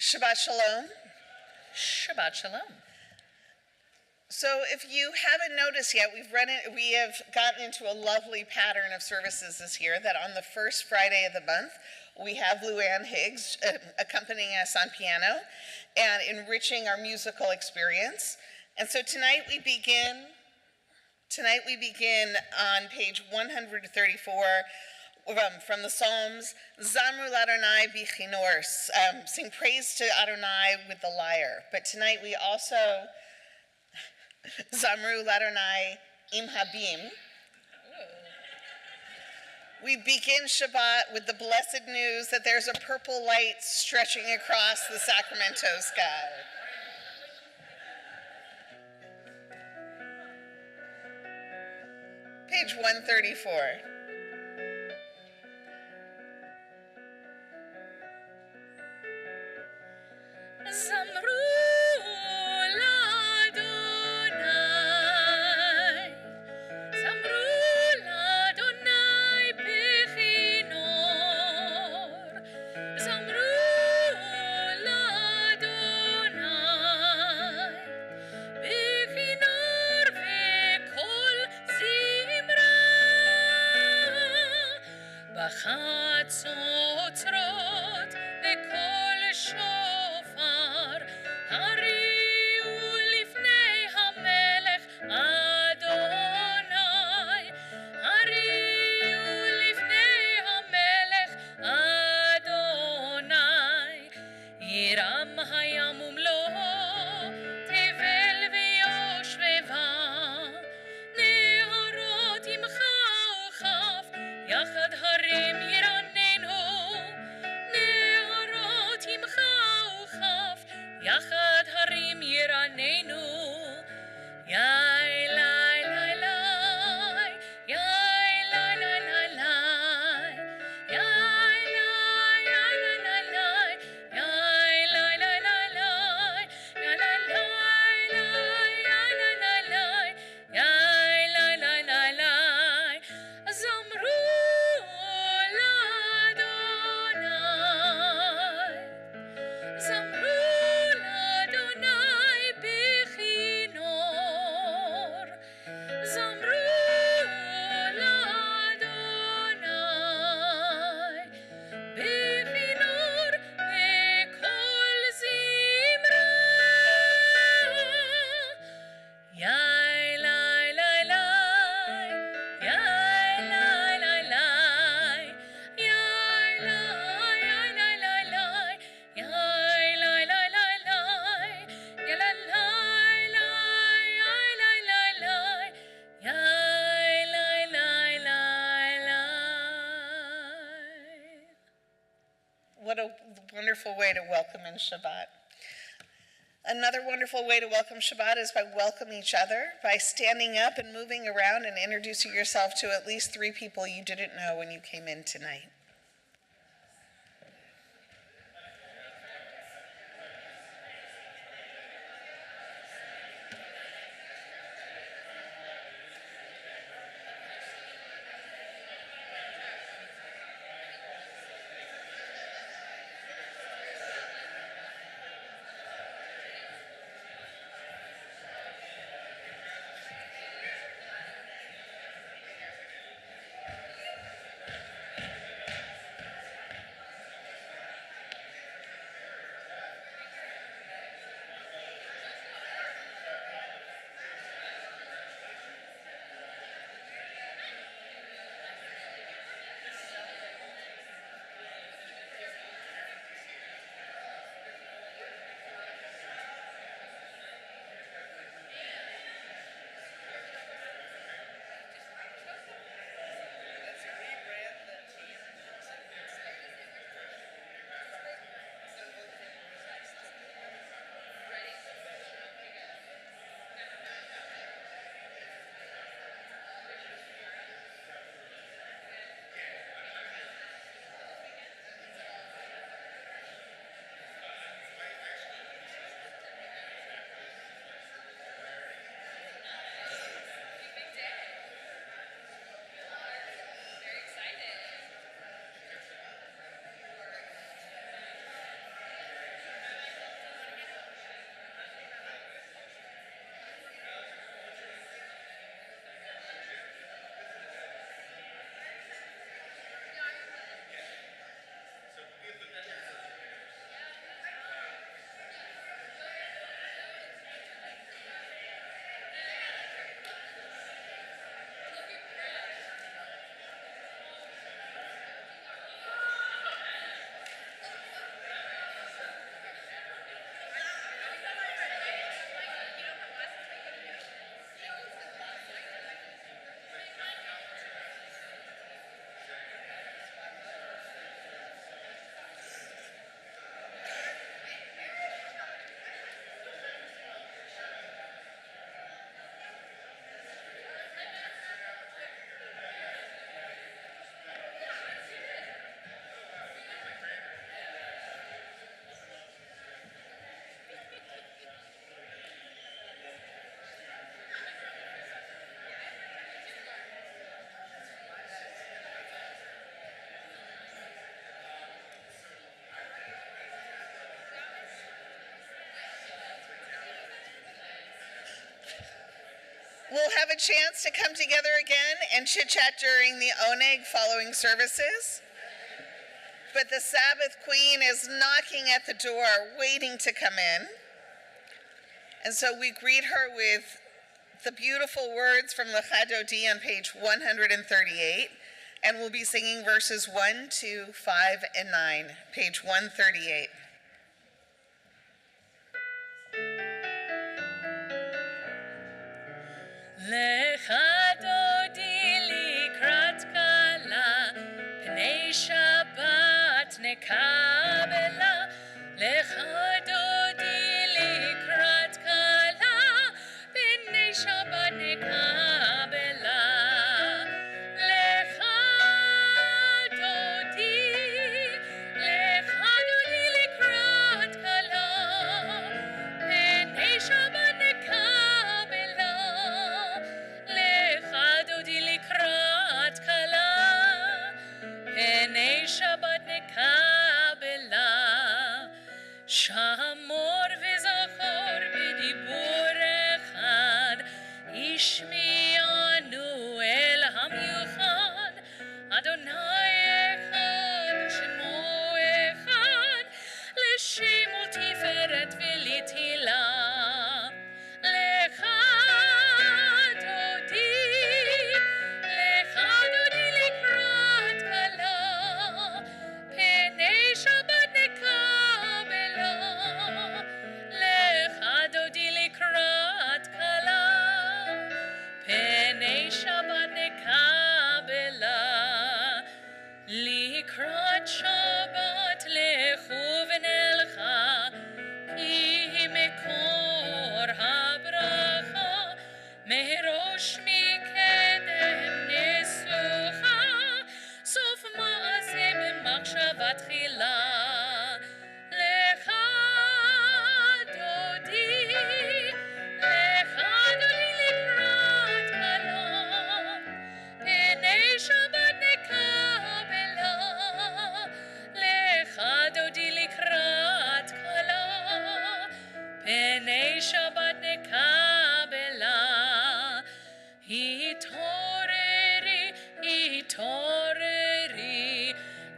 Shabbat Shalom. Shabbat Shalom. So if you haven't noticed yet, we have gotten into a lovely pattern of services this year that on the first Friday of the month, we have Luann Higgs accompanying us on piano and enriching our musical experience. And so tonight we begin on page 134 from the Psalms, Zamru l'Adonai b'chinor, sing praise to Adonai with the lyre. But tonight we also Zamru l'Adonai im habim. We begin Shabbat with the blessed news that there's a purple light stretching across the Sacramento sky. Page 134. Zamru What a wonderful way to welcome in Shabbat. Another wonderful way to welcome Shabbat is by welcoming each other, by standing up and moving around and introducing yourself to at least 3 people you didn't know when you came in tonight. We'll have a chance to come together again and chit-chat during the oneg following services. But the Sabbath Queen is knocking at the door, waiting to come in. And so we greet her with the beautiful words from Lecha Dodi on page 138, and we'll be singing verses 1, 2, 5, and 9, page 138. Lecha Dodi likrat kala, pnei Shabbat nekabela. Lecha Dodi likrat kala, pnei Shabbat nekabela. Lecha Dodi likrat kala, pnei Shabbat nekabela. Lecha Dodi likrat kala, pnei Shabbat nekabela. Shamor v'zachor b'dibur echad, ishmi'anu el hamiuchad. Adonai echad u'shemo echad, l'shem u'tiferet v'litila. Lecha Dodi likrat kala, pnei Shabbat nekabela. Lecha Dodi likrat kala, pnei Shabbat nekabela. Likrat Shabbat lechu v'nelcha, ki mekor habracha, merosh mikedem nesucha, sof ma'aseh b'machshava tchila. Lecha Dodi likrat kala, pnei Shabbat nekabela. Lecha Dodi likrat kala, pnei Shabbat nekabela. Hitoreri,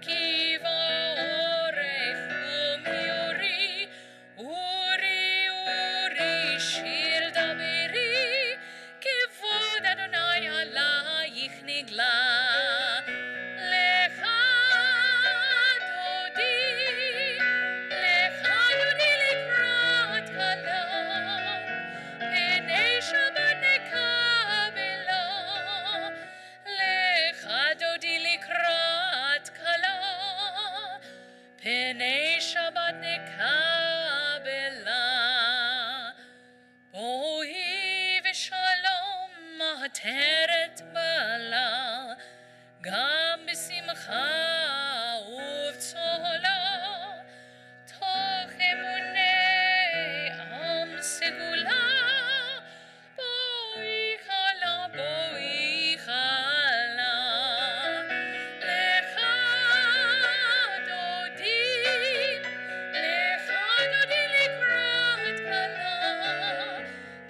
ki va'orech u'miori, uri, shir daberi, kevod Adonai alayich nigla. Lecha Dodi likrat kala, pnei Shabbat nekabela. Lecha Dodi likrat kala, pnei Shabbat nekabela. Boi v'shalom mahateret bala, gam b'simcha uv'tzola, toch emunei am segula. Boi chala, Lecha Dodi likrat kala,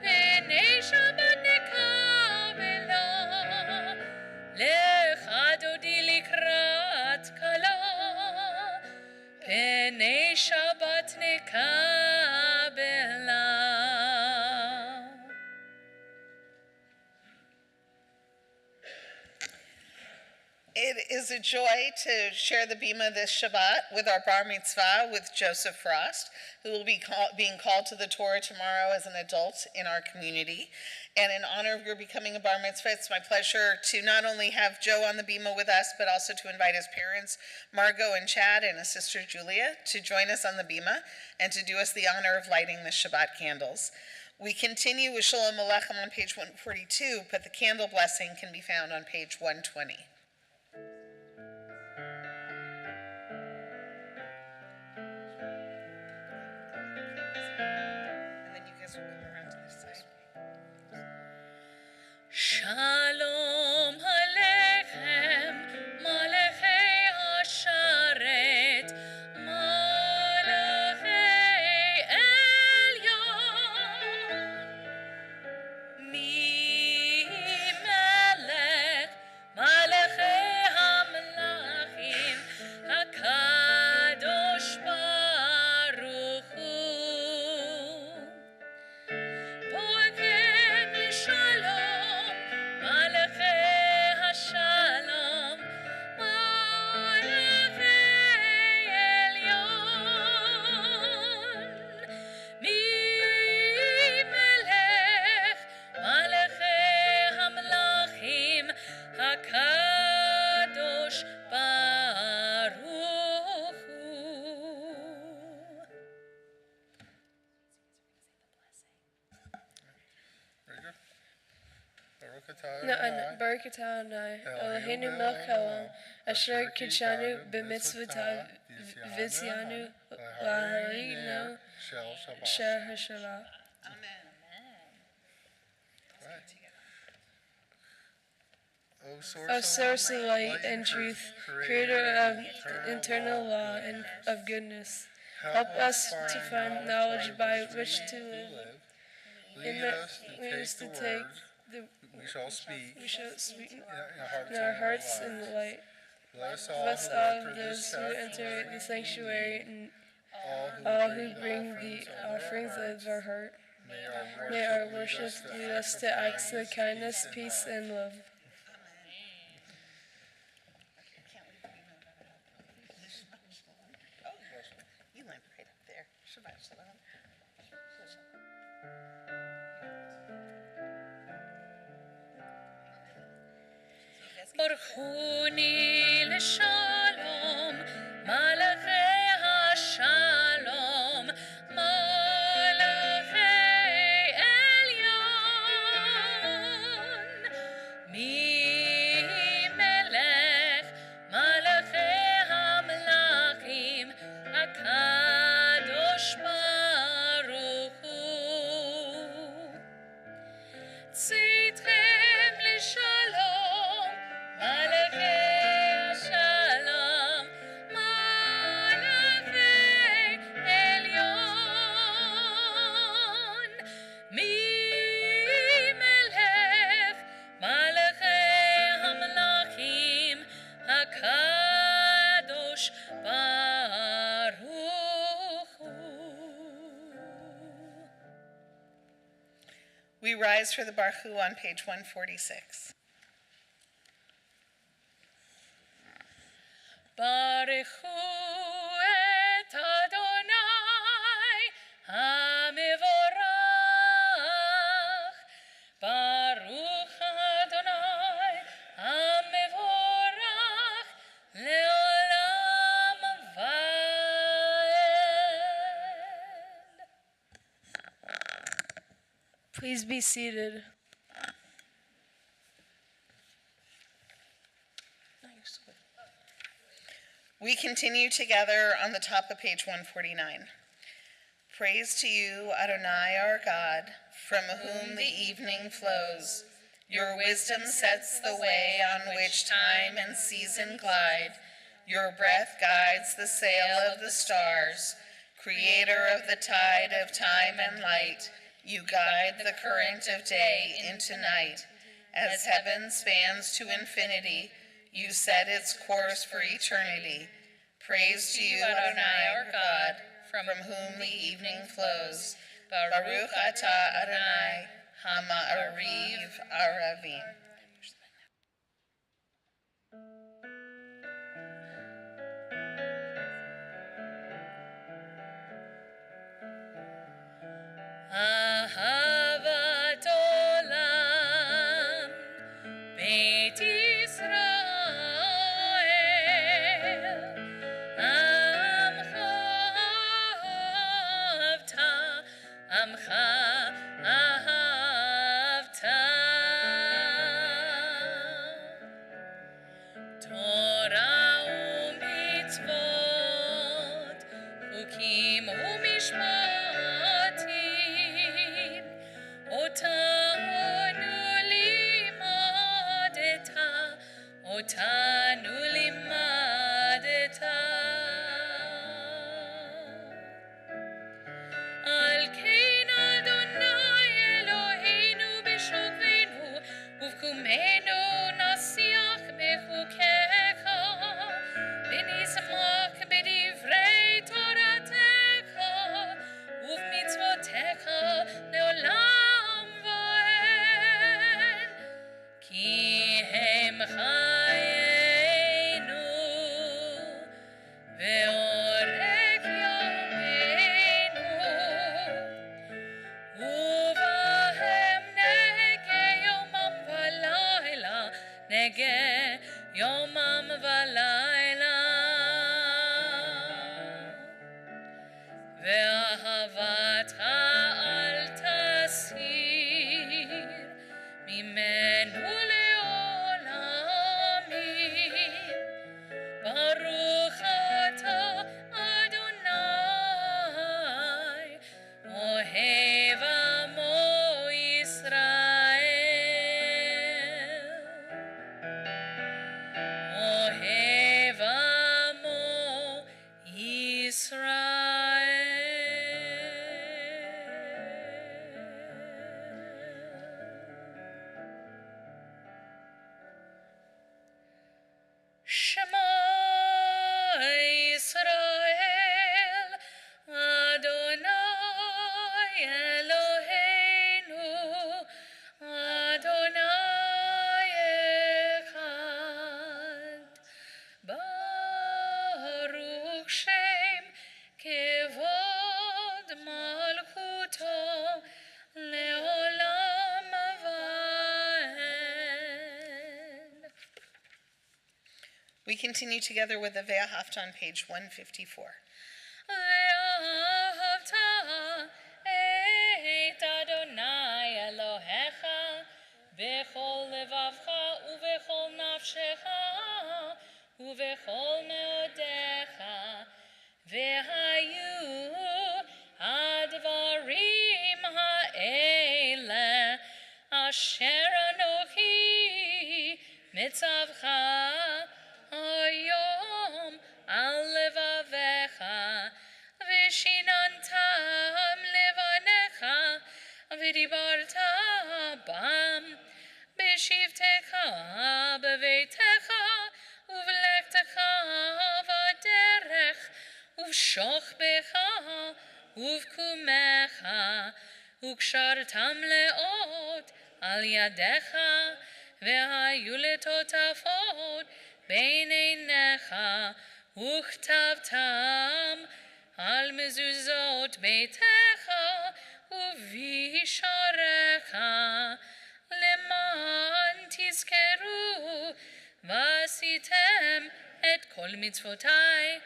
pnei Shabbat nekabela. Lecha Dodi likrat kala, pnei Shabbat nekabela. It is a joy to share the Bima this Shabbat with our bar mitzvah with Joseph Frost, who will be being called to the Torah tomorrow as an adult in our community. And in honor of your becoming a bar mitzvah, it's my pleasure to not only have Joe on the Bima with us, but also to invite his parents, Margot and Chad, and his sister Julia, to join us on the Bima and to do us the honor of lighting the Shabbat candles. We continue with Shalom Aleichem on page 142, but the candle blessing can be found on page 120. And then you guys will come around to this side. Shalom Aleichem, Malachei Hasharet, Malachei Elyon, Baruch atah Adonai, Eloheinu melech haolam, asher kidshanu b'mitzvotav v'tzianu l'haligno shel hashalah. Amen. O source of light and truth, creator of eternal law and of goodness, help us to find knowledge by which to live. Lead us to take the we shall speak in in our hearts in the light. Bless Bless all of those who enter the sanctuary and all who bring the offerings of our heart. May our worship lead us to acts of kindness, peace, and love. You land right up there. Shabbat shalom. ברכוני לשלום, מלאכי השלום, מלאכי עליון. מי מלך מלאכי המלכים, הקדוש ברוך הוא. צאתכם לשלום, מלאכי השלום, מלאכי עליון. מי מלך מלאכי המלכים, הקדוש ברוך הוא. We rise for the Baruch on page 146. ברכו את אדוני המבורך, ברוך אדוני המבורך לעולם ועד. Please be seated. We continue together on the top of page 149. Praise to you, Adonai our God, from whom the evening flows. Your wisdom sets the way on which time and season glide. Your breath guides the sail of the stars. Creator of the tide of time and light, you guide the current of day into night. As heaven spans to infinity, you set its course for eternity. Praise to you, Adonai our God, from whom the evening flows. Baruch atah Adonai, Hama-ariv Aravim. אהבת עולם, בית ישראל, עמך אהבת, עמך אהבת. תורה ומצוות, חוקים ומשפטים, אותנו לימדת, אותנו לימדת. על כן אדוני אלוהינו בשוכבנו ובקומנו נשיח בחוקיך, ונשמח בדברי תורתך ובמצוותיך לעולם ועד. כי הם חיינו ואורך ימינו, ובהם נגה יומם ולילה, נגה יומם ולילה. ואהבתך אל תסיר ממנו לעולם, continue together with the Ve'ahavta on page 154. ואהבת את אדוני אלוהיך בכל לבבך ובכל נפשך ובכל מאודיך, והיו הדברים האלה אשר אנוכי מצווך היום על לבביך, ושיננתם לבניך, ודיברת בם בשבתך בביתך ובלכתך בדרך ובשוכבך ובקומך, וקשרתם לאות על ידיך, והיו לטוטפות בין עיניך, וכתבתם על מזוזות ביתך ובשעריך, למען תזכרו ועשיתם את כל מצוותי,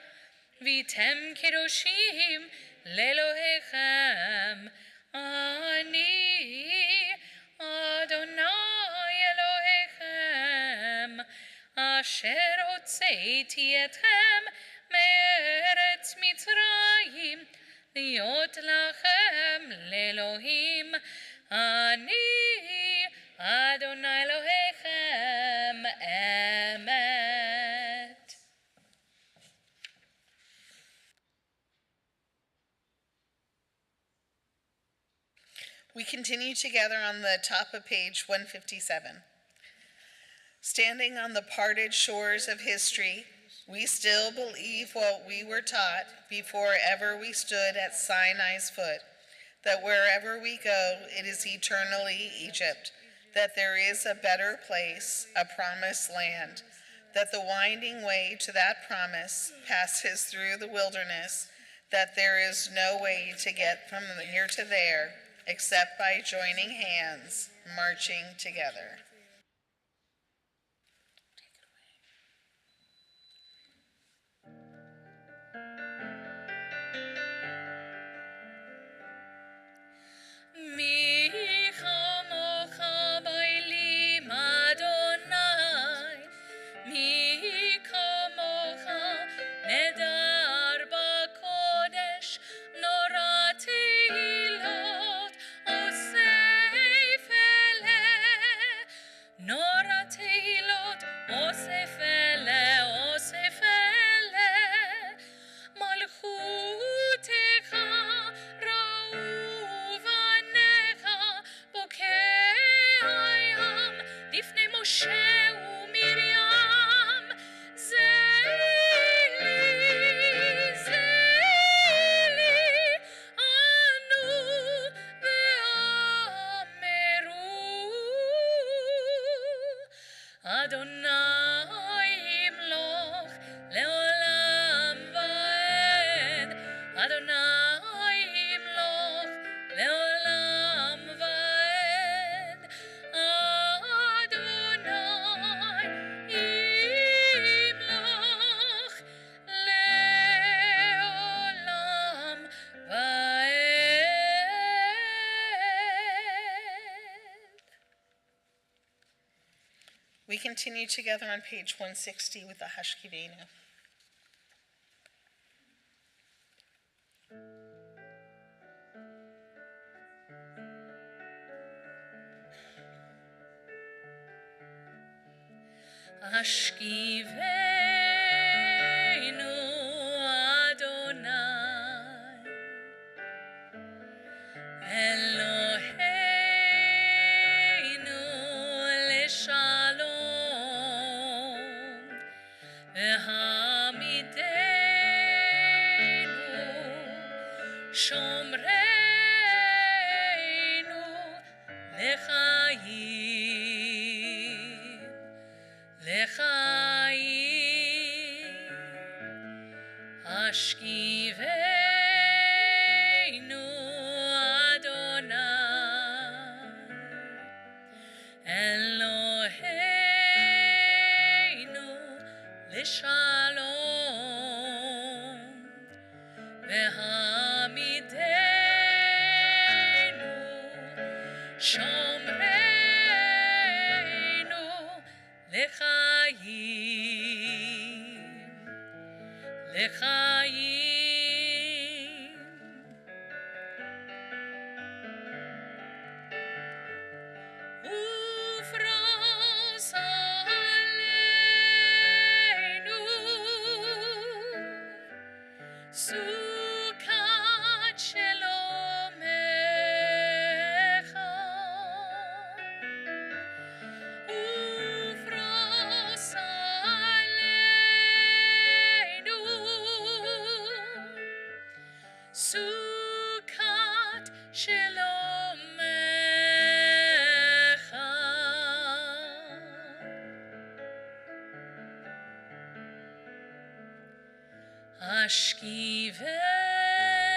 והייתם קדושים לאלוהיכם. אני אדוני אלוהיכם, אשר הוצאתי אתכם מארץ מצרים, להיות לכם לאלוהים. אני אדוני אלוהיכם אמת. We continue together on the top of page 157. Standing on the parted shores of history, we still believe what we were taught before ever we stood at Sinai's foot, that wherever we go, it is eternally Egypt, that there is a better place, a promised land, that the winding way to that promise passes through the wilderness, that there is no way to get from here to there except by joining hands, marching together. We continue together on page 160 with the Hashkivenu. Hashkivenu Adonai Eloheinu leshalom, v'hamidenu shomreinu lechayim, lechayim. Hashkivenu Adonai Eloheinu Lisha והעמידנו שומרנו לחיים ופרוס עלינו סוכת שלומך ופרוס עלינו סוכת שלומך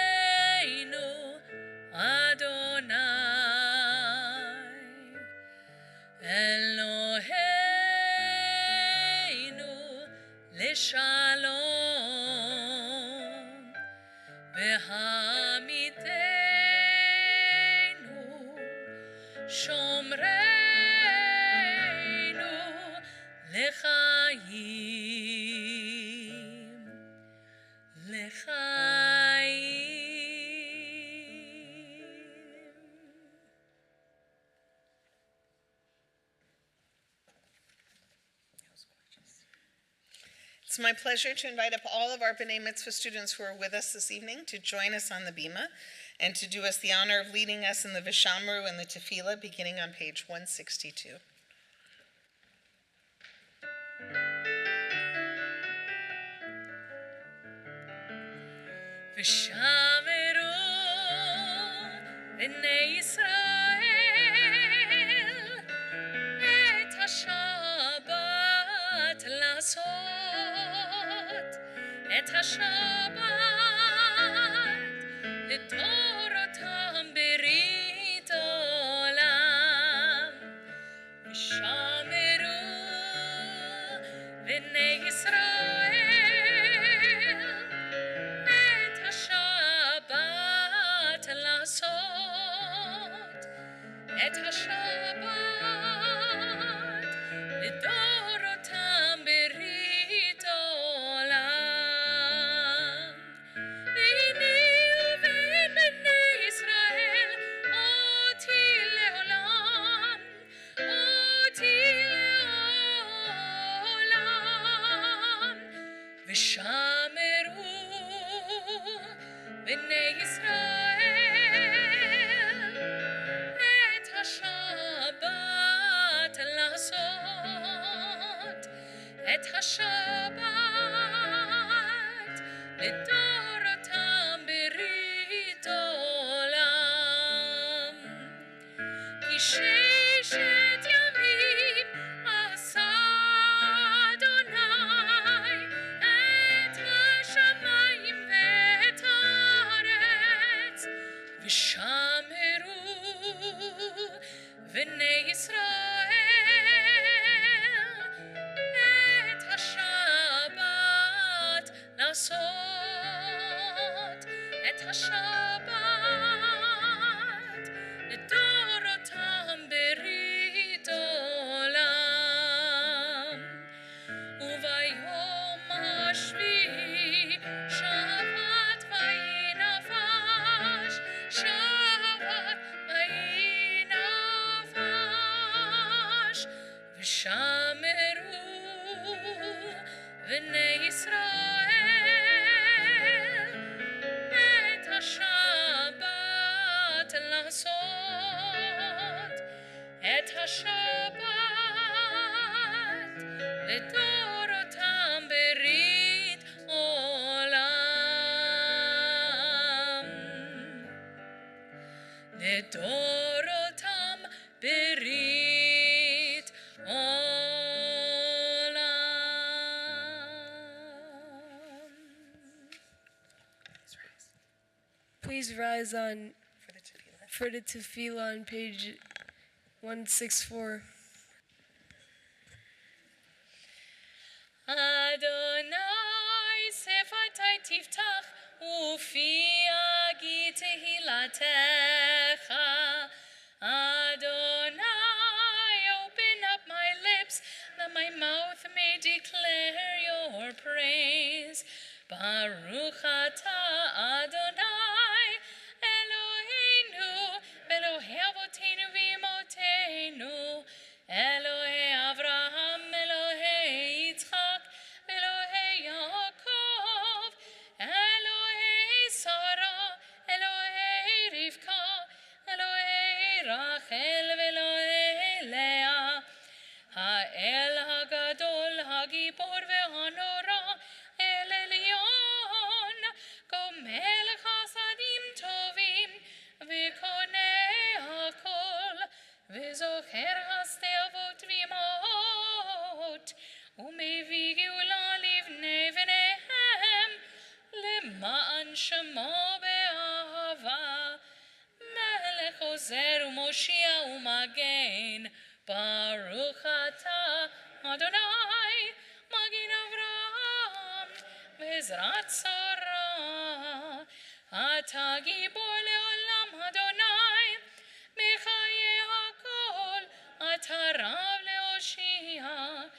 השכיבנו אדוני אלוהינו לשלום והעמידנו שומרנו לחיים It's my pleasure to invite up all of our B'nai Mitzvah students who are with us this evening to join us on the Bima and to do us the honor of leading us in the Vishamru and the Tefillah, beginning on page 162. ושמרו בני ישראל את השבת לעשות את השבת לדורותם ברית עולם ושמרו בני ישראל את השבת לעשות את השבת לדורותם ברית עולם ביני ובין בני ישראל אותי לעולם ושמרו בני ישראל את השבת לעשות את השבת לדורותם ברית עולם כי ששת ימים עשה אדוני את השמיים ואת הארץ ושמרו בני ישראל את השבת לעשות את השבת לדורותם ברית עולם וביום השביעי שבת ויהי נפש שבת ויהי נפש ושמרו בני ישראל את השבת לעשות את השבת לדורותם ברית עולם לדורותם ברית עולם. Please rise on For the Tefillah. for the Tefillah on page 164. Adonai Baruch atah Adonai Eloheinu Elohei Avotenu v'Imotenu Elohei Avraham Elohei Yitzchak Elohei Yaakov Elohei Sarah Elohei Rivka Elohei Rachel Elohei Leah האל הגדול, הגיבור והנורא, אל עליון, גומל חסדים טובים, וקונה הכל, וזוכר חסדי אבות ואימהות, ומביא גאולה לבני בניהם, למען שמו באהבה, מלך עוזר ומושיע ומגן, Baruch atah Adonai Magin Avraham Ve'ezrat Sarah Atah Gibor le'olam Adonai Mechaye hakol Atah Rav le'oshia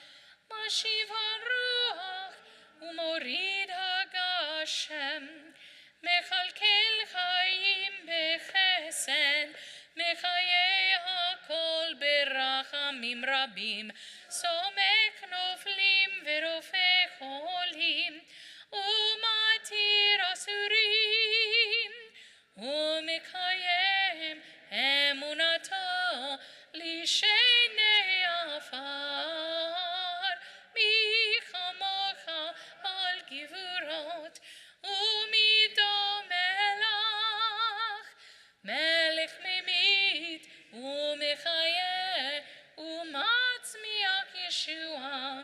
Mashiv haruach Umorid hagashem Mechalkel chayim bechesed מחיי הכל ברחמים רבים, סומק נופלים ורופא חולים, ומתיר אסורים, ומקיים אמונתו לשני עפר, מי כמוך על גבורות, ומידו מלך, מלך ממית ומחיה ומצמיח ישועה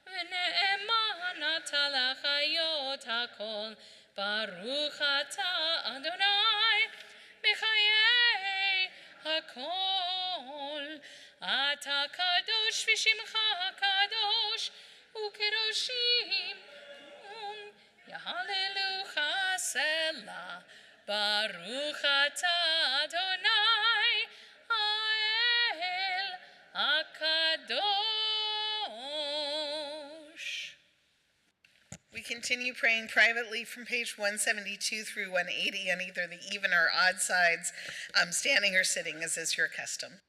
ונאמן אתה לחיות הכל ברוך אתה אדוני בחיי הכל אתה קדוש ושמך קדוש וקדושים יהללוך סלה Baruch atah Adonai Ha'el HaKadosh. We continue praying privately from page 172 through 180 on either the even or odd sides, standing or sitting, as is your custom.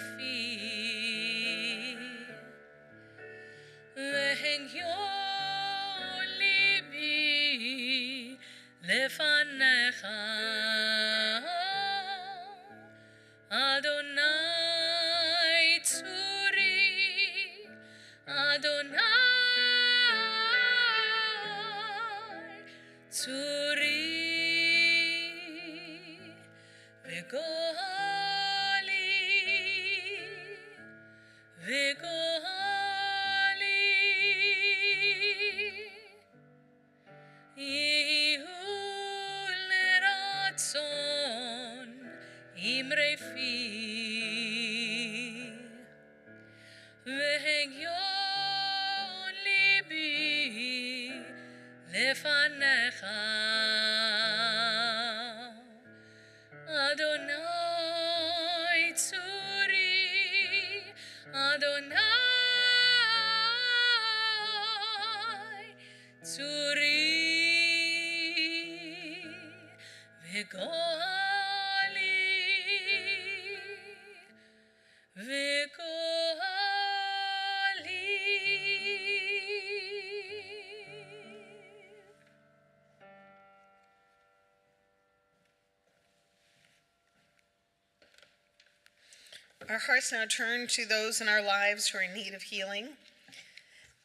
fi Lehenyo libi lefanecha Adonai tzuri Adonai tzuri Vegohali Vegohali Yehu leratzon imre fi Vehegyon libi lefanecha Adonai tzuri Adonai tzuri Vegohali Our hearts now turn to those in our lives who are in need of healing.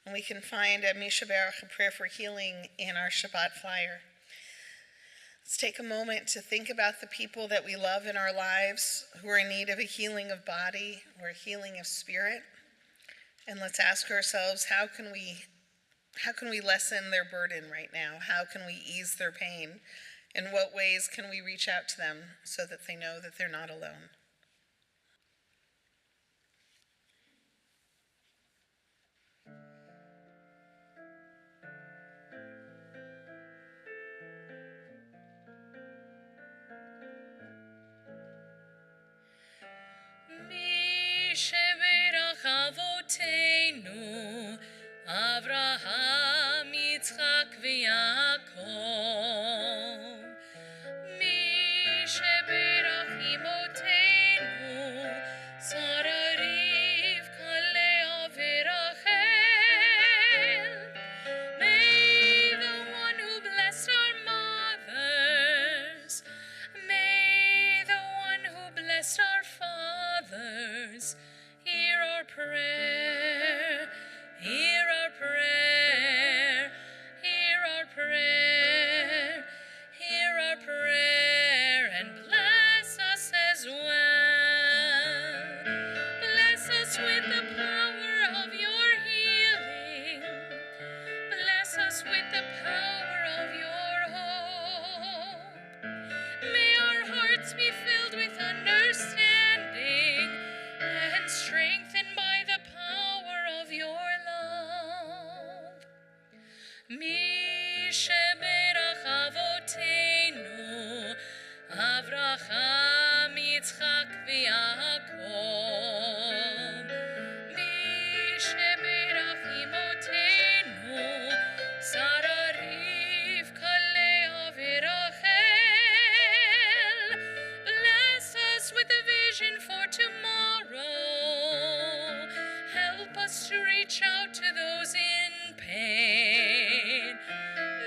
And we can find at Misha Baruch a prayer for healing in our Shabbat flyer. Let's take a moment to think about the people that we love in our lives who are in need of a healing of body or a healing of spirit. And let's ask ourselves, how can we lessen their burden right now? How can we ease their pain? In what ways can we reach out to them so that they know that they're not alone? Sheberach Avotenu, Avraham, Yitzchak, v'Yaakov. Mi sheberach Imotenu, Sarah, Rivka, Leah, v'Rachel. May the one who blessed our mothers, may the one who blessed our fathers, hear our prayer, hear our prayer, hear our prayer, hear our prayer, and bless us as well. Bless us with the power of your healing. Bless us with the power of your hope. May our hearts be filled with understanding and strengthened by the power of your love. Mi sheberach avotenu, Avraham, Yitzchak, v'Yaakov. Mi sheberach imotenu, Sarah, Rivka, Leah, v'Rachel. Bless us with a vision for tomorrow. Help us to reach out to those in pain.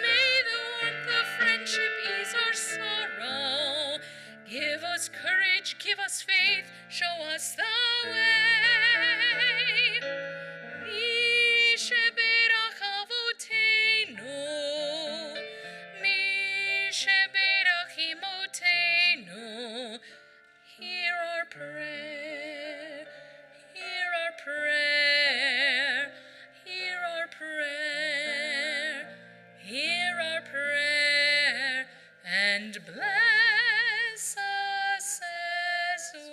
May the warmth of friendship ease our sorrow. Give us courage, give us faith, show us the way. Mi sheberach avotenu, mi sheberach imotenu. Hear our prayer, hear our prayer, hear our prayer, hear our prayer, and bless us as well.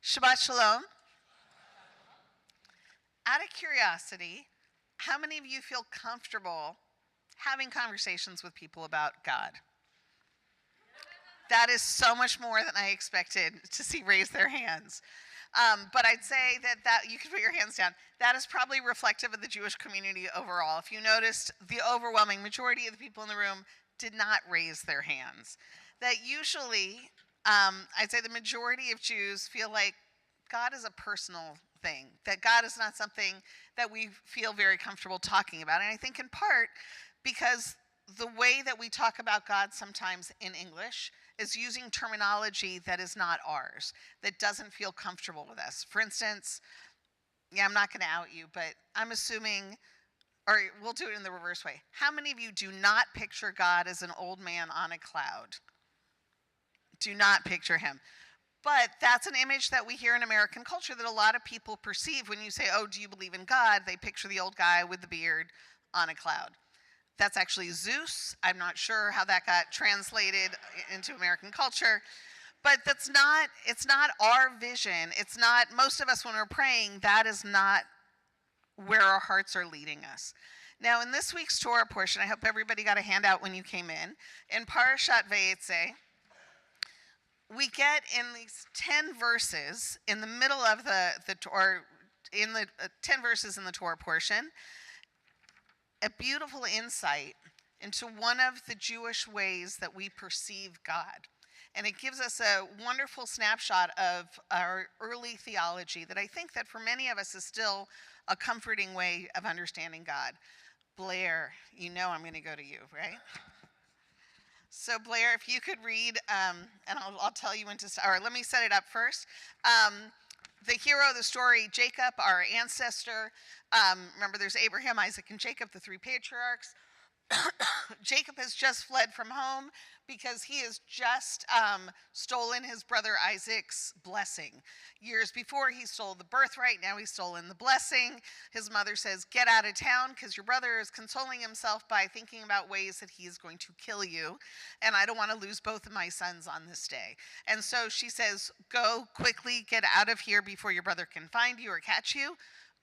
Shabbat Shalom. Out of curiosity, how many of you feel comfortable having conversations with people about God? That is so much more than I expected to see raise their hands. But I'd say that you can put your hands down. That is probably reflective of the Jewish community overall. If you noticed, the overwhelming majority of the people in the room did not raise their hands. That usually, I'd say the majority of Jews feel like God is a personal thing, that God is not something that we feel very comfortable talking about. And I think in part because the way that we talk about God sometimes in English is using terminology that is not ours, that doesn't feel comfortable with us. For instance, I'm not going to out you, but I'm assuming, or we'll do it in the reverse way. How many of you do not picture God as an old man on a cloud? Do not picture him. But that's an image that we hear in American culture that a lot of people perceive when you say, oh, do you believe in God? They picture the old guy with the beard on a cloud. That's actually Zeus. I'm not sure how that got translated into American culture. But it's not our vision. It's not, most of us when we're praying, that is not where our hearts are leading us. Now in this week's Torah portion, I hope everybody got a handout when you came in Parashat Vayetze, we get in these 10 verses in the middle of the 10 verses in the Torah portion, a beautiful insight into one of the Jewish ways that we perceive God. And it gives us a wonderful snapshot of our early theology that I think that for many of us is still a comforting way of understanding God. Blair, you know I'm going to go to you, right? So Blair, if you could read, and I'll tell you when to start, or let me set it up first. The hero of the story, Jacob, our ancestor. Remember, there's Abraham, Isaac, and Jacob, the three patriarchs. Jacob has just fled from home because he has just stolen his brother Isaac's blessing. Years before, he stole the birthright. Now he's stolen the blessing. His mother says, get out of town because your brother is consoling himself by thinking about ways that he is going to kill you. And I don't want to lose both of my sons on this day. And so she says, go quickly, get out of here before your brother can find you or catch you.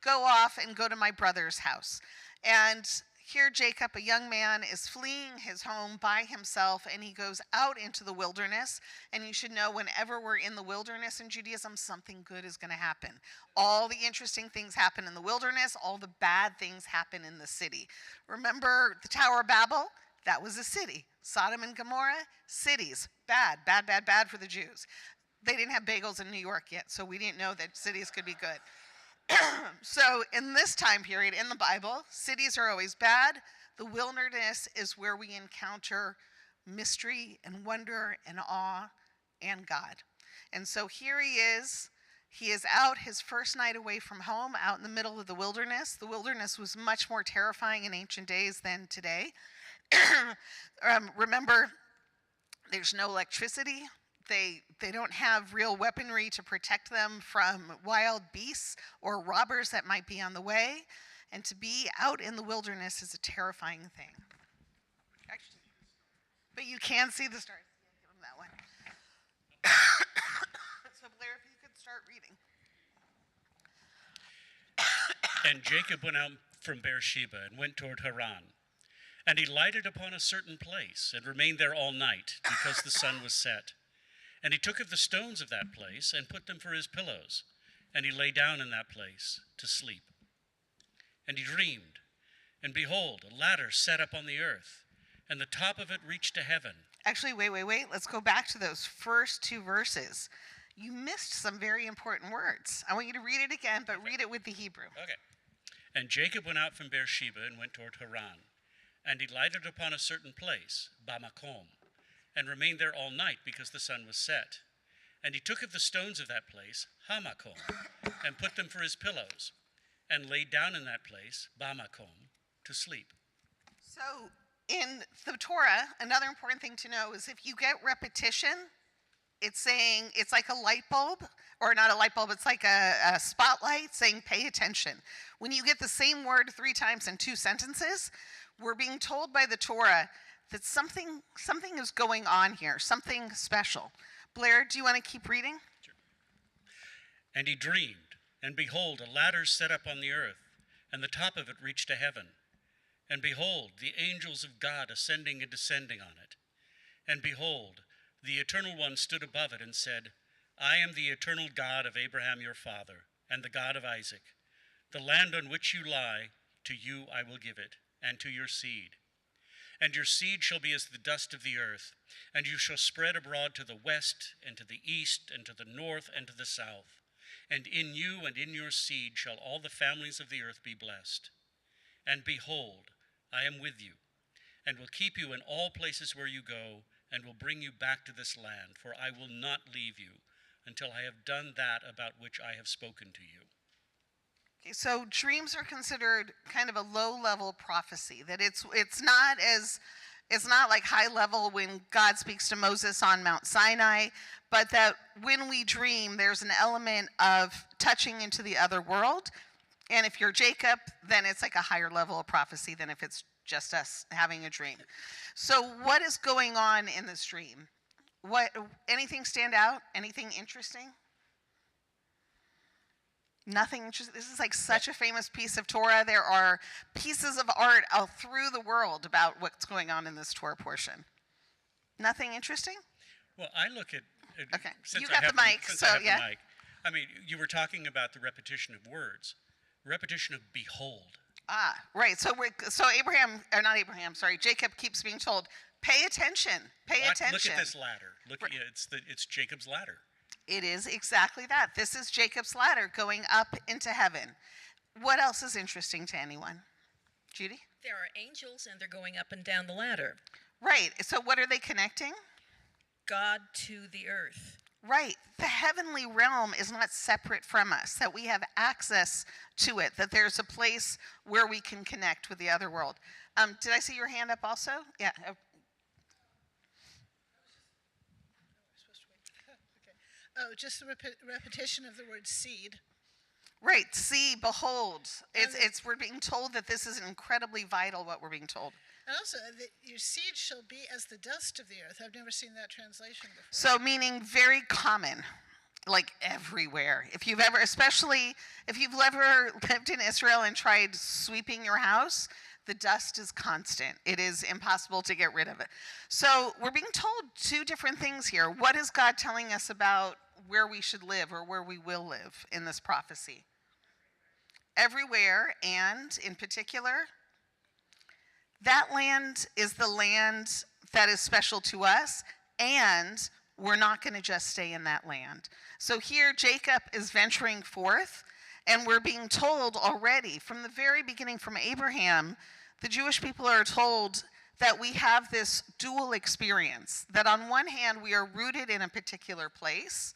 Go off and go to my brother's house. And here Jacob, a young man, is fleeing his home by himself, and he goes out into the wilderness. And you should know whenever we're in the wilderness in Judaism, something good is going to happen. All the interesting things happen in the wilderness. All the bad things happen in the city. Remember the Tower of Babel? That was a city. Sodom and Gomorrah, cities. Bad, bad, bad, bad for the Jews. They didn't have bagels in New York yet, so we didn't know that cities could be good. So in this time period in the Bible, cities are always bad. The wilderness is where we encounter mystery and wonder and awe and God. And so here he is. He is out his first night away from home, out in the middle of the wilderness. The wilderness was much more terrifying in ancient days than today. Remember, there's no electricity. They don't have real weaponry to protect them from wild beasts or robbers that might be on the way. And to be out in the wilderness is a terrifying thing. Actually, but you can see the stars. Give them that one. So Blair, if you could start reading. And Jacob went out from Beersheba and went toward Haran. And he lighted upon a certain place and remained there all night because the sun was set. And he took of the stones of that place and put them for his pillows, and he lay down in that place to sleep. And he dreamed, and behold, a ladder set up on the earth, and the top of it reached to heaven. Actually, wait. Let's go back to those first two verses. You missed some very important words. I want you to read it again, but read it with the Hebrew. Okay. And Jacob went out from Beersheba and went toward Haran, and he lighted upon a certain place, Bamakom, and remained there all night because the sun was set. And he took of the stones of that place, Hamakom, and put them for his pillows, and laid down in that place, Bamakom, to sleep. So in the Torah, another important thing to know is if you get repetition, it's saying, it's like a light bulb, or not a light bulb, it's like a spotlight saying pay attention. When you get the same word 3 times in 2 sentences, we're being told by the Torah that something is going on here, something special. Blair, do you want to keep reading? Sure. And he dreamed, and behold, a ladder set up on the earth, and the top of it reached to heaven. And behold, the angels of God ascending and descending on it. And behold, The Eternal One stood above it and said, I am the eternal God of Abraham your father, and the God of Isaac. The land on which you lie, to you I will give it, and to your seed. And your seed shall be as the dust of the earth, and you shall spread abroad to the west, and to the east, and to the north, and to the south. And in you and in your seed shall all the families of the earth be blessed. And behold, I am with you, and will keep you in all places where you go, and will bring you back to this land, for I will not leave you until I have done that about which I have spoken to you. Okay, so dreams are considered kind of a low-level prophecy, that it's not like high level when God speaks to Moses on Mount Sinai, but that when we dream, there's an element of touching into the other world. And if you're Jacob, then it's like a higher level of prophecy than if it's just us having a dream. So what is going on in this dream? Anything stand out? Anything interesting? Nothing interesting. This is like such a famous piece of Torah. There are pieces of art all through the world about what's going on in this Torah portion. Nothing interesting? Well, I look at Okay, since you I got have the mic, since so I have yeah. the mic. I mean, you were talking about the repetition of words, repetition of behold. Ah, right. So Jacob keeps being told, pay attention, pay attention. Look at this ladder. It's Jacob's ladder. It is exactly that. This is Jacob's ladder going up into heaven. What else is interesting to anyone? Judy? There are angels and they're going up and down the ladder. Right. So what are they connecting? God to the earth. Right. The heavenly realm is not separate from us, that we have access to it, that there's a place where we can connect with the other world. Did I see your hand up also? Yeah. Oh, just the repetition of the word seed. Right. See, behold. We're being told that this is incredibly vital, what we're being told. And also, your seed shall be as the dust of the earth. I've never seen that translation before. So meaning very common, like everywhere. Especially if you've ever lived in Israel and tried sweeping your house, the dust is constant. It is impossible to get rid of it. So we're being told two different things here. What is God telling us about where we should live or where we will live in this prophecy? Everywhere, and in particular, that land is the land that is special to us, and we're not going to just stay in that land. So here Jacob is venturing forth, and we're being told already from the very beginning, from Abraham, the Jewish people are told that we have this dual experience, that on one hand we are rooted in a particular place,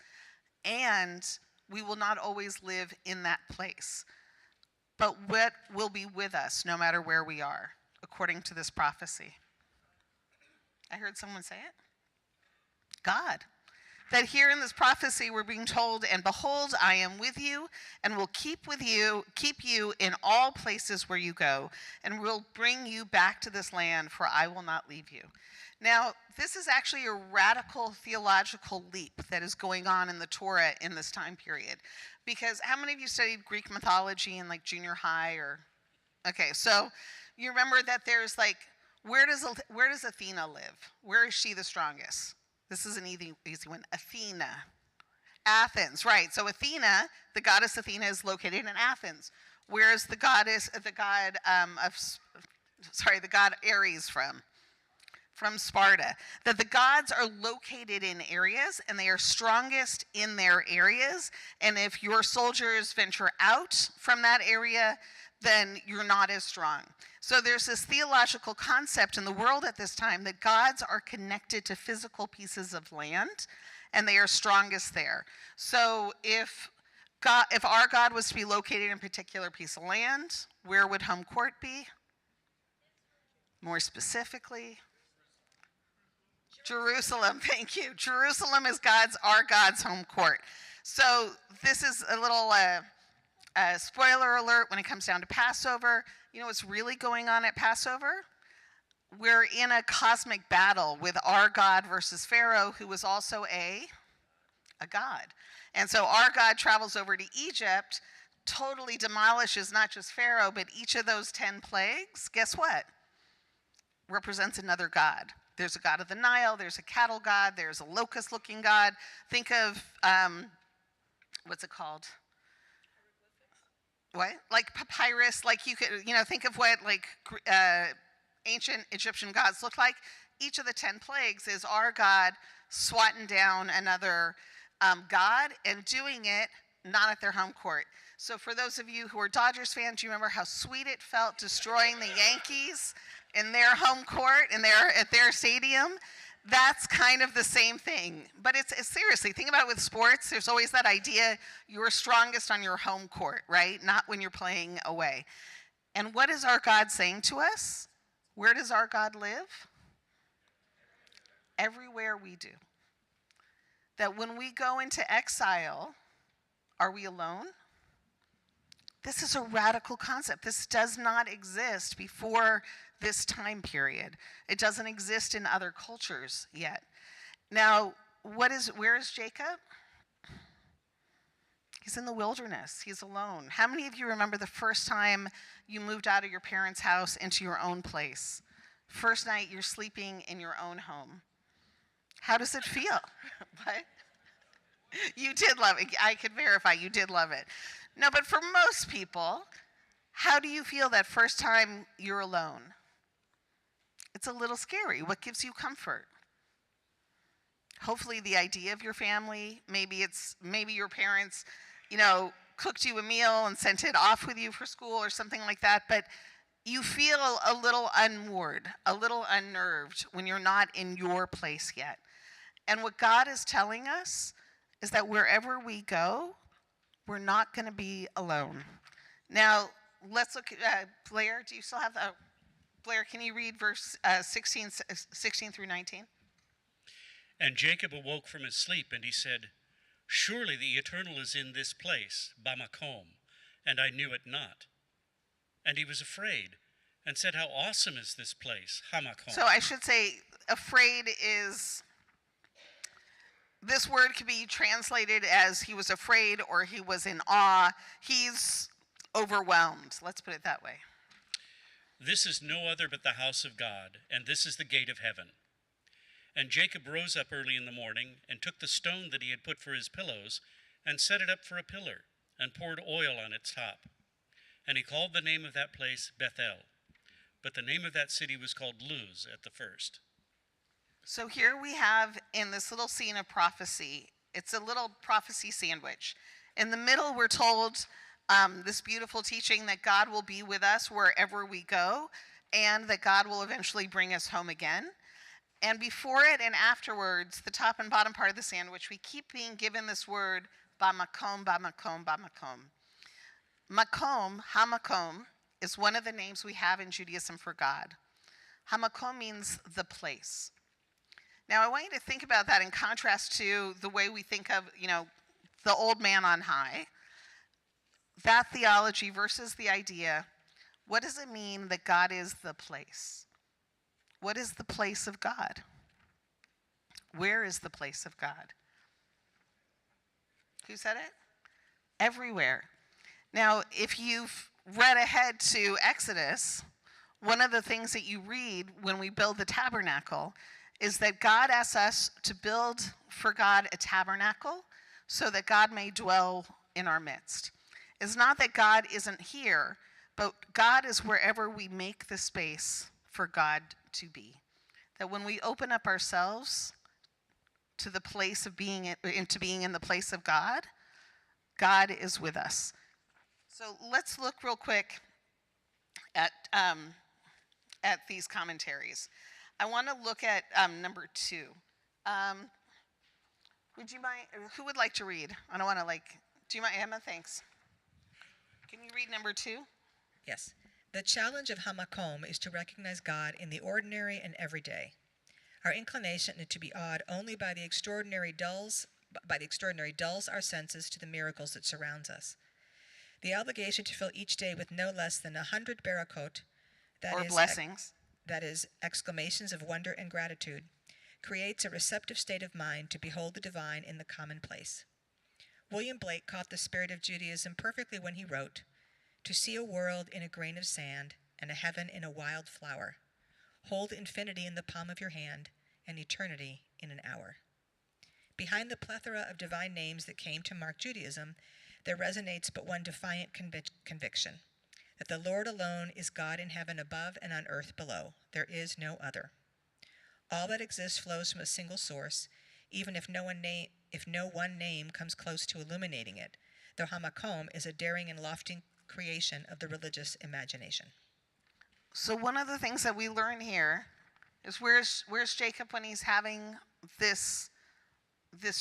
and we will not always live in that place. But what will be with us no matter where we are, according to this prophecy? I heard someone say it. God. That here in this prophecy we're being told, and behold, I am with you, and will keep you in all places where you go, and will bring you back to this land, for I will not leave you. Now, this is actually a radical theological leap that is going on in the Torah in this time period. Because how many of you studied Greek mythology in like junior high or? Okay, so you remember that there's like, where does Athena live? Where is she the strongest? This is an easy one. Athena. Athens, right. So Athena, the goddess Athena, is located in Athens. Where is the god Ares from? From Sparta. That the gods are located in areas, and they are strongest in their areas. And if your soldiers venture out from that area, then you're not as strong. So there's this theological concept in the world at this time that gods are connected to physical pieces of land, and they are strongest there. So if our God was to be located in a particular piece of land, where would home court be? More specifically, Jerusalem. Thank you. Jerusalem is our God's home court. So this is a little spoiler alert when it comes down to Passover. You know what's really going on at Passover? We're in a cosmic battle with our God versus Pharaoh, who was also a god. And so our God travels over to Egypt, totally demolishes not just Pharaoh, but each of those 10 plagues, guess what? Represents another god. There's a god of the Nile, there's a cattle god, there's a locust-looking god. Think of, what's it called? What? Like papyrus, like you could, think of what like ancient Egyptian gods looked like. Each of the 10 plagues is our God swatting down another god and doing it not at their home court. So for those of you who are Dodgers fans, do you remember how sweet it felt destroying the Yankees in their home court at their stadium? That's kind of the same thing. But it's seriously, think about it with sports. There's always that idea you're strongest on your home court, right? Not when you're playing away. And what is our God saying to us? Where does our God live? Everywhere we do. That when we go into exile, are we alone? This is a radical concept. This does not exist before this time period. It doesn't exist in other cultures yet. Now, where is Jacob? He's in the wilderness. He's alone. How many of you remember the first time you moved out of your parents' house into your own place? First night you're sleeping in your own home. How does it feel? What? You did love it. I could verify you did love it. No, but for most people, how do you feel that first time you're alone? It's a little scary. What gives you comfort? Hopefully the idea of your family. Maybe your parents, cooked you a meal and sent it off with you for school or something like that. But you feel a little unmoored, a little unnerved when you're not in your place yet. And what God is telling us is that wherever we go, we're not going to be alone. Now, let's look at Blair. Do you still have Blair, can you read verse 16 through 19? And Jacob awoke from his sleep, and he said, Surely the Eternal is in this place, Bamakom, and I knew it not. And he was afraid, and said, How awesome is this place, Hamakom. So I should say, afraid is, this word could be translated as he was afraid or he was in awe. He's overwhelmed. Let's put it that way. This is no other but the house of God, and this is the gate of heaven. And Jacob rose up early in the morning, and took the stone that he had put for his pillows, and set it up for a pillar, and poured oil on its top. And he called the name of that place Bethel. But the name of that city was called Luz at the first. So here we have in this little scene of prophecy, it's a little prophecy sandwich. In the middle, we're told this beautiful teaching that God will be with us wherever we go, and that God will eventually bring us home again. And before it and afterwards, the top and bottom part of the sandwich, we keep being given this word, Bamakom, Bamakom, Bamakom. Makom, Hamakom, is one of the names we have in Judaism for God. Hamakom means the place. Now, I want you to think about that in contrast to the way we think of, the old man on high. That theology versus the idea, what does it mean that God is the place? What is the place of God? Where is the place of God? Who said it? Everywhere. Now, if you've read ahead to Exodus, one of the things that you read when we build the tabernacle is that God asks us to build for God a tabernacle so that God may dwell in our midst. It's not that God isn't here, but God is wherever we make the space for God to be. That when we open up ourselves to the place of being in the place of God, God is with us. So let's look real quick at these commentaries. I want to look at number 2. Would you mind? Who would like to read? I don't want to do you mind, Emma? Thanks. Can you read number 2? Yes. The challenge of Hamakom is to recognize God in the ordinary and everyday. Our inclination to be awed only by the extraordinary dulls our senses to the miracles that surrounds us. The obligation to fill each day with no less than 100 barakot, blessings, that is, exclamations of wonder and gratitude, creates a receptive state of mind to behold the divine in the commonplace. William Blake caught the spirit of Judaism perfectly when he wrote, "To see a world in a grain of sand and a heaven in a wild flower, hold infinity in the palm of your hand and eternity in an hour. Behind the plethora of divine names that came to mark Judaism, there resonates but one defiant conviction, that the Lord alone is God in heaven above and on earth below. There is no other. All that exists flows from a single source, even if no one name comes close to illuminating it, though Hamakom is a daring and lofty creation of the religious imagination. So one of the things that we learn here is where's Jacob when he's having this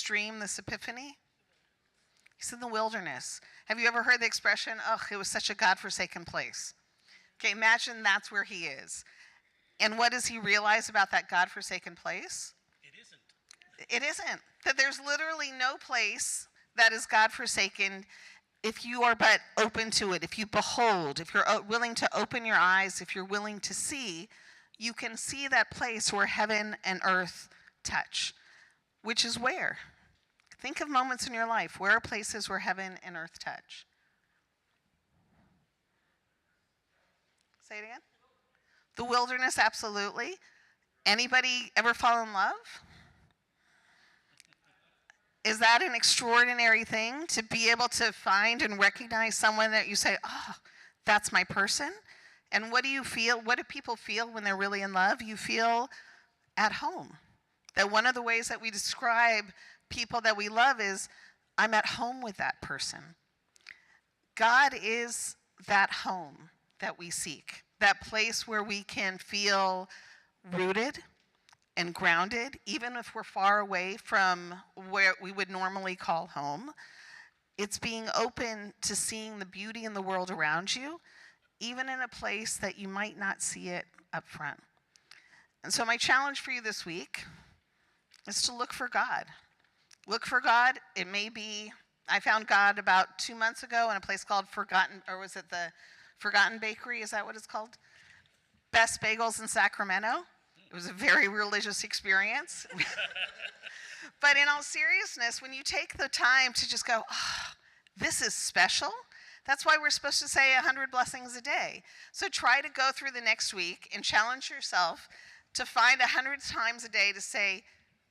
dream, this epiphany? He's in the wilderness. Have you ever heard the expression, "Oh, it was such a God-forsaken place"? Okay, imagine that's where he is. And what does he realize about that God-forsaken place? It isn't. That there's literally no place that is God-forsaken if you are but open to it, if you behold, if you're willing to open your eyes, if you're willing to see, you can see that place where heaven and earth touch, which is where? Think of moments in your life. Where are places where heaven and earth touch? Say it again. The wilderness, absolutely. Anybody ever fall in love? Is that an extraordinary thing to be able to find and recognize someone that you say, "Oh, that's my person"? And what do you feel? What do people feel when they're really in love? You feel at home. That one of the ways that we describe people that we love is, I'm at home with that person. God is that home that we seek, that place where we can feel rooted and grounded, even if we're far away from where we would normally call home. It's being open to seeing the beauty in the world around you, even in a place that you might not see it up front. And so my challenge for you this week is to look for God. Look for God. It may be, I found God about 2 months ago in a place called Forgotten, or was it the Forgotten Bakery? Is that what it's called? Best Bagels in Sacramento. It was a very religious experience. But in all seriousness, when you take the time to just go, "Oh, this is special," that's why we're supposed to say 100 blessings a day. So try to go through the next week and challenge yourself to find 100 times a day to say,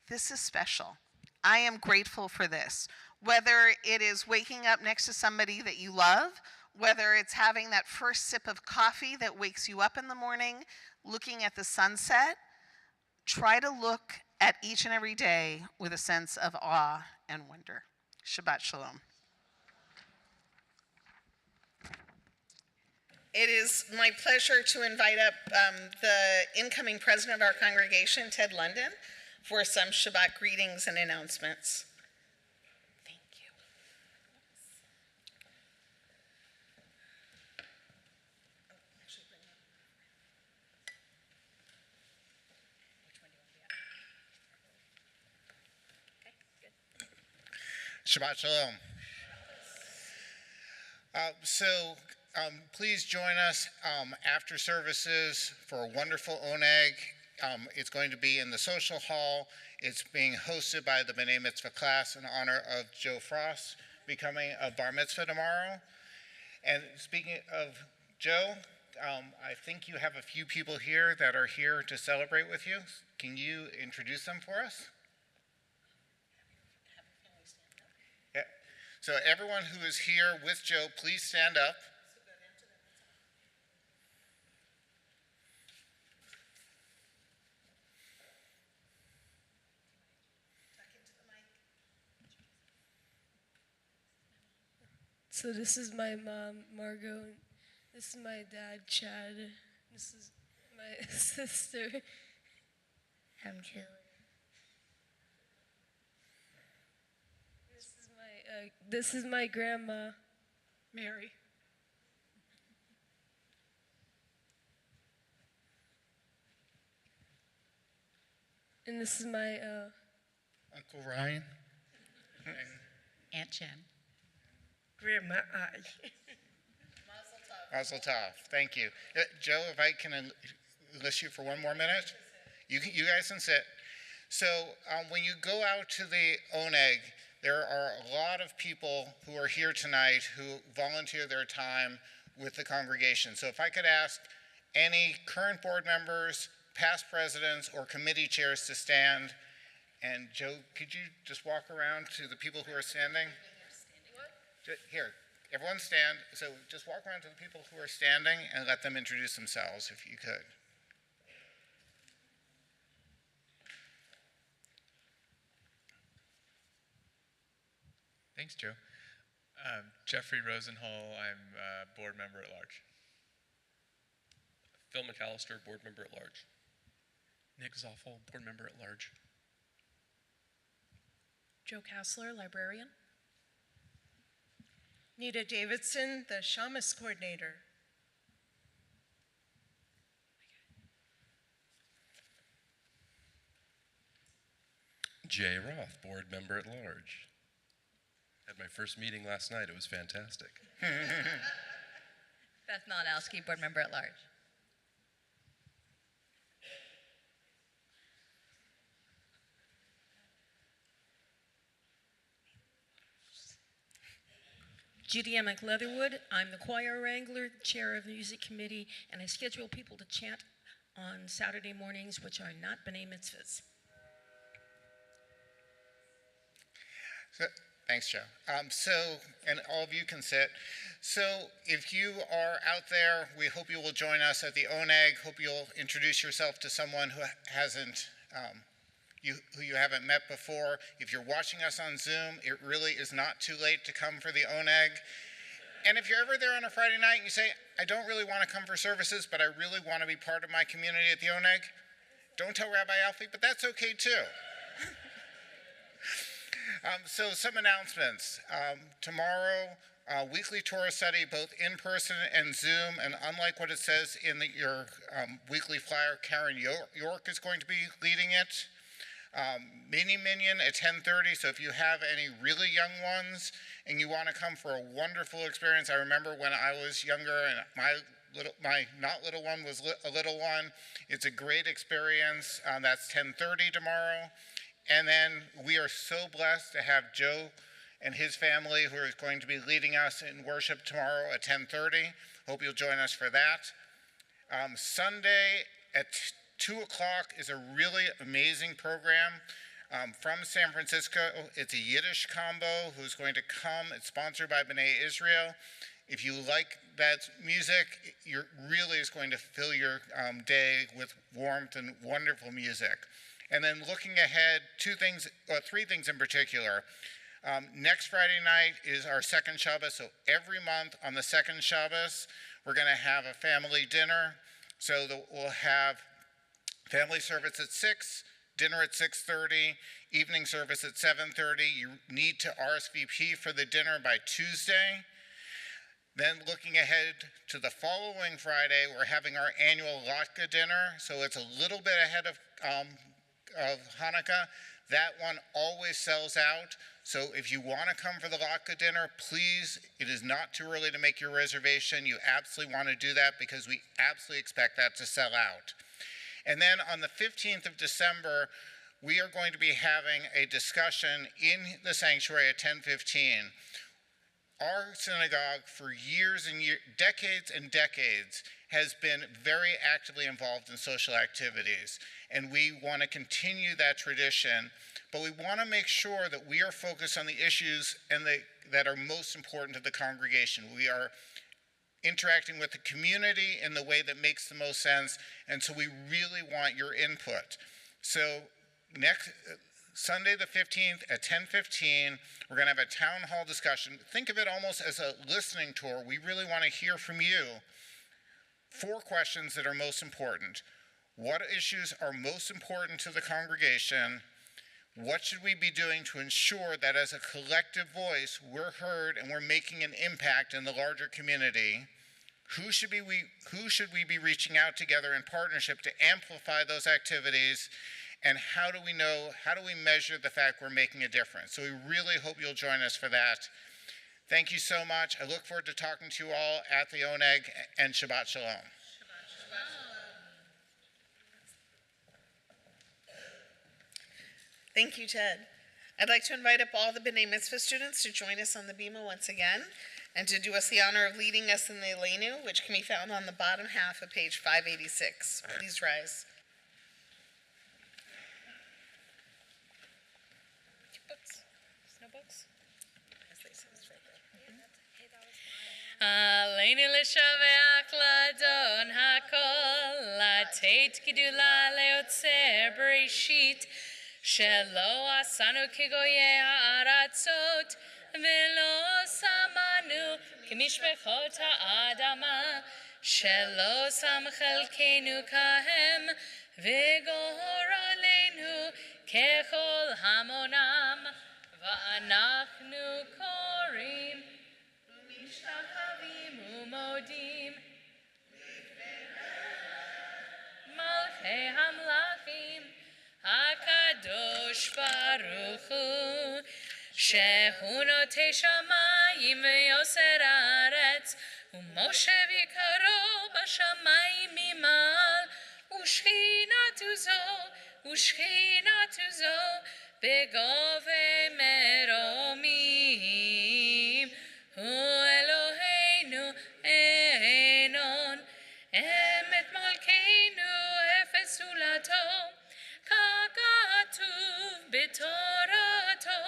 "This is special. I am grateful for this." Whether it is waking up next to somebody that you love, whether it's having that first sip of coffee that wakes you up in the morning, looking at the sunset, try to look at each and every day with a sense of awe and wonder. Shabbat Shalom. It is my pleasure to invite up the incoming president of our congregation, Ted London, for some Shabbat greetings and announcements. Thank you. Shabbat Shalom. Please join us after services for a wonderful oneg. It's going to be in the social hall. It's being hosted by the B'nai Mitzvah class in honor of Joe Frost becoming a bar mitzvah tomorrow. And speaking of Joe, I think you have a few people here that are here to celebrate with you. Can you introduce them for us? Yeah. So everyone who is here with Joe, please stand up. So this is my mom, Margot. This is my dad, Chad. This is my sister. I'm Julie. This is my grandma, Mary. and this is my Uncle Ryan. Aunt Jen. grandma. Mazel tov. Thank you. Joe, if I can enlist you for one more minute, you guys can sit. So when you go out to the oneg, there are a lot of people who are here tonight who volunteer their time with the congregation. So if I could ask any current board members, past presidents or committee chairs to stand. And Joe, could you just walk around to the people who are standing? Here, everyone stand. So just walk around to the people who are standing and let them introduce themselves, if you could. Thanks, Joe. Jeffrey Rosenhall, I'm a board member at large. Phil McAllister, board member at large. Nick Zoffel, board member at large. Joe Kassler, librarian. Nita Davidson, the Shamus coordinator. Jay Roth, board member at large. Had my first meeting last night. It was fantastic. Beth Malinowski, board member at large. Judy Emick Leatherwood, I'm the choir wrangler, chair of the music committee, and I schedule people to chant on Saturday mornings, which are not B'nai Mitzvahs. Thanks, Joe. And all of you can sit. So if you are out there, we hope you will join us at the ONEG. Hope you'll introduce yourself to someone who hasn't, who you haven't met before. If you're watching us on Zoom, it really is not too late to come for the ONEG. And if you're ever there on a Friday night and you say, I don't really want to come for services, but I really want to be part of my community at the ONEG, don't tell Rabbi Alfie, but that's okay too. So some announcements. Tomorrow, weekly Torah study, both in person and Zoom, and unlike what it says in your weekly flyer, Karen York is going to be leading it. Mini Minion at 10:30, so if you have any really young ones and you want to come for a wonderful experience, I remember when I was younger and my not little one was a little one. It's a great experience. That's 10:30 tomorrow. And then we are so blessed to have Joe and his family who is going to be leading us in worship tomorrow at 10:30. Hope you'll join us for that. Sunday at 2 o'clock is a really amazing program from San Francisco. It's a Yiddish combo who's going to come. It's sponsored by B'nai Israel. If you like that music, it really is going to fill your day with warmth and wonderful music. And then looking ahead, three things in particular. Next Friday night is our second Shabbos, so every month on the second Shabbos, we're going to have a family dinner. So we'll have family service at 6, dinner at 6:30, evening service at 7:30. You need to RSVP for the dinner by Tuesday. Then looking ahead to the following Friday, we're having our annual Latke dinner, so it's a little bit ahead of Hanukkah. That one always sells out. So if you want to come for the Latke dinner, please, it is not too early to make your reservation. You absolutely want to do that because we absolutely expect that to sell out. And then on the 15th of December, we are going to be having a discussion in the sanctuary at 10:15. Our synagogue for years and years, decades and decades, has been very actively involved in social activities. And we want to continue that tradition, but we want to make sure that we are focused on the issues that are most important to the congregation. We are interacting with the community in the way that makes the most sense, and so we really want your input. So next Sunday the 15th at 10:15, we're going to have a town hall discussion. Think of it almost as a listening tour. We really want to hear from you. 4 questions that are most important. What issues are most important to the congregation? What should we be doing to ensure that as a collective voice, we're heard and we're making an impact in the larger community? Who should we be reaching out together in partnership to amplify those activities? And how do we measure the fact we're making a difference? So we really hope you'll join us for that. Thank you so much. I look forward to talking to you all at the ONEG, and Shabbat Shalom. Thank you, Ted. I'd like to invite up all the B'nai Mitzvah students to join us on the Bima once again, and to do us the honor of leading us in the Elenu, which can be found on the bottom half of page 586. Please rise. עלינו לשבח לאדון הכל, לתת גדולה ליוצר בראשית, שלא עשנו כגויי הארצות, ולא שמנו כמשפחות האדמה, שלא שם חלקנו כהם, וגורלנו ככל המונם, ואנחנו קוראים ומשתחווים ומודים מלכי המלכים הקדוש ברוך הוא, שהוא נוטה שמיים ויוסר הארץ, ומושב יקרו בשמיים ממעל, ושכינתו זו בגובה מרומים. הוא אלוהינו ענון, אמת מלכנו אפס זולתו, ככתוב בתורתו,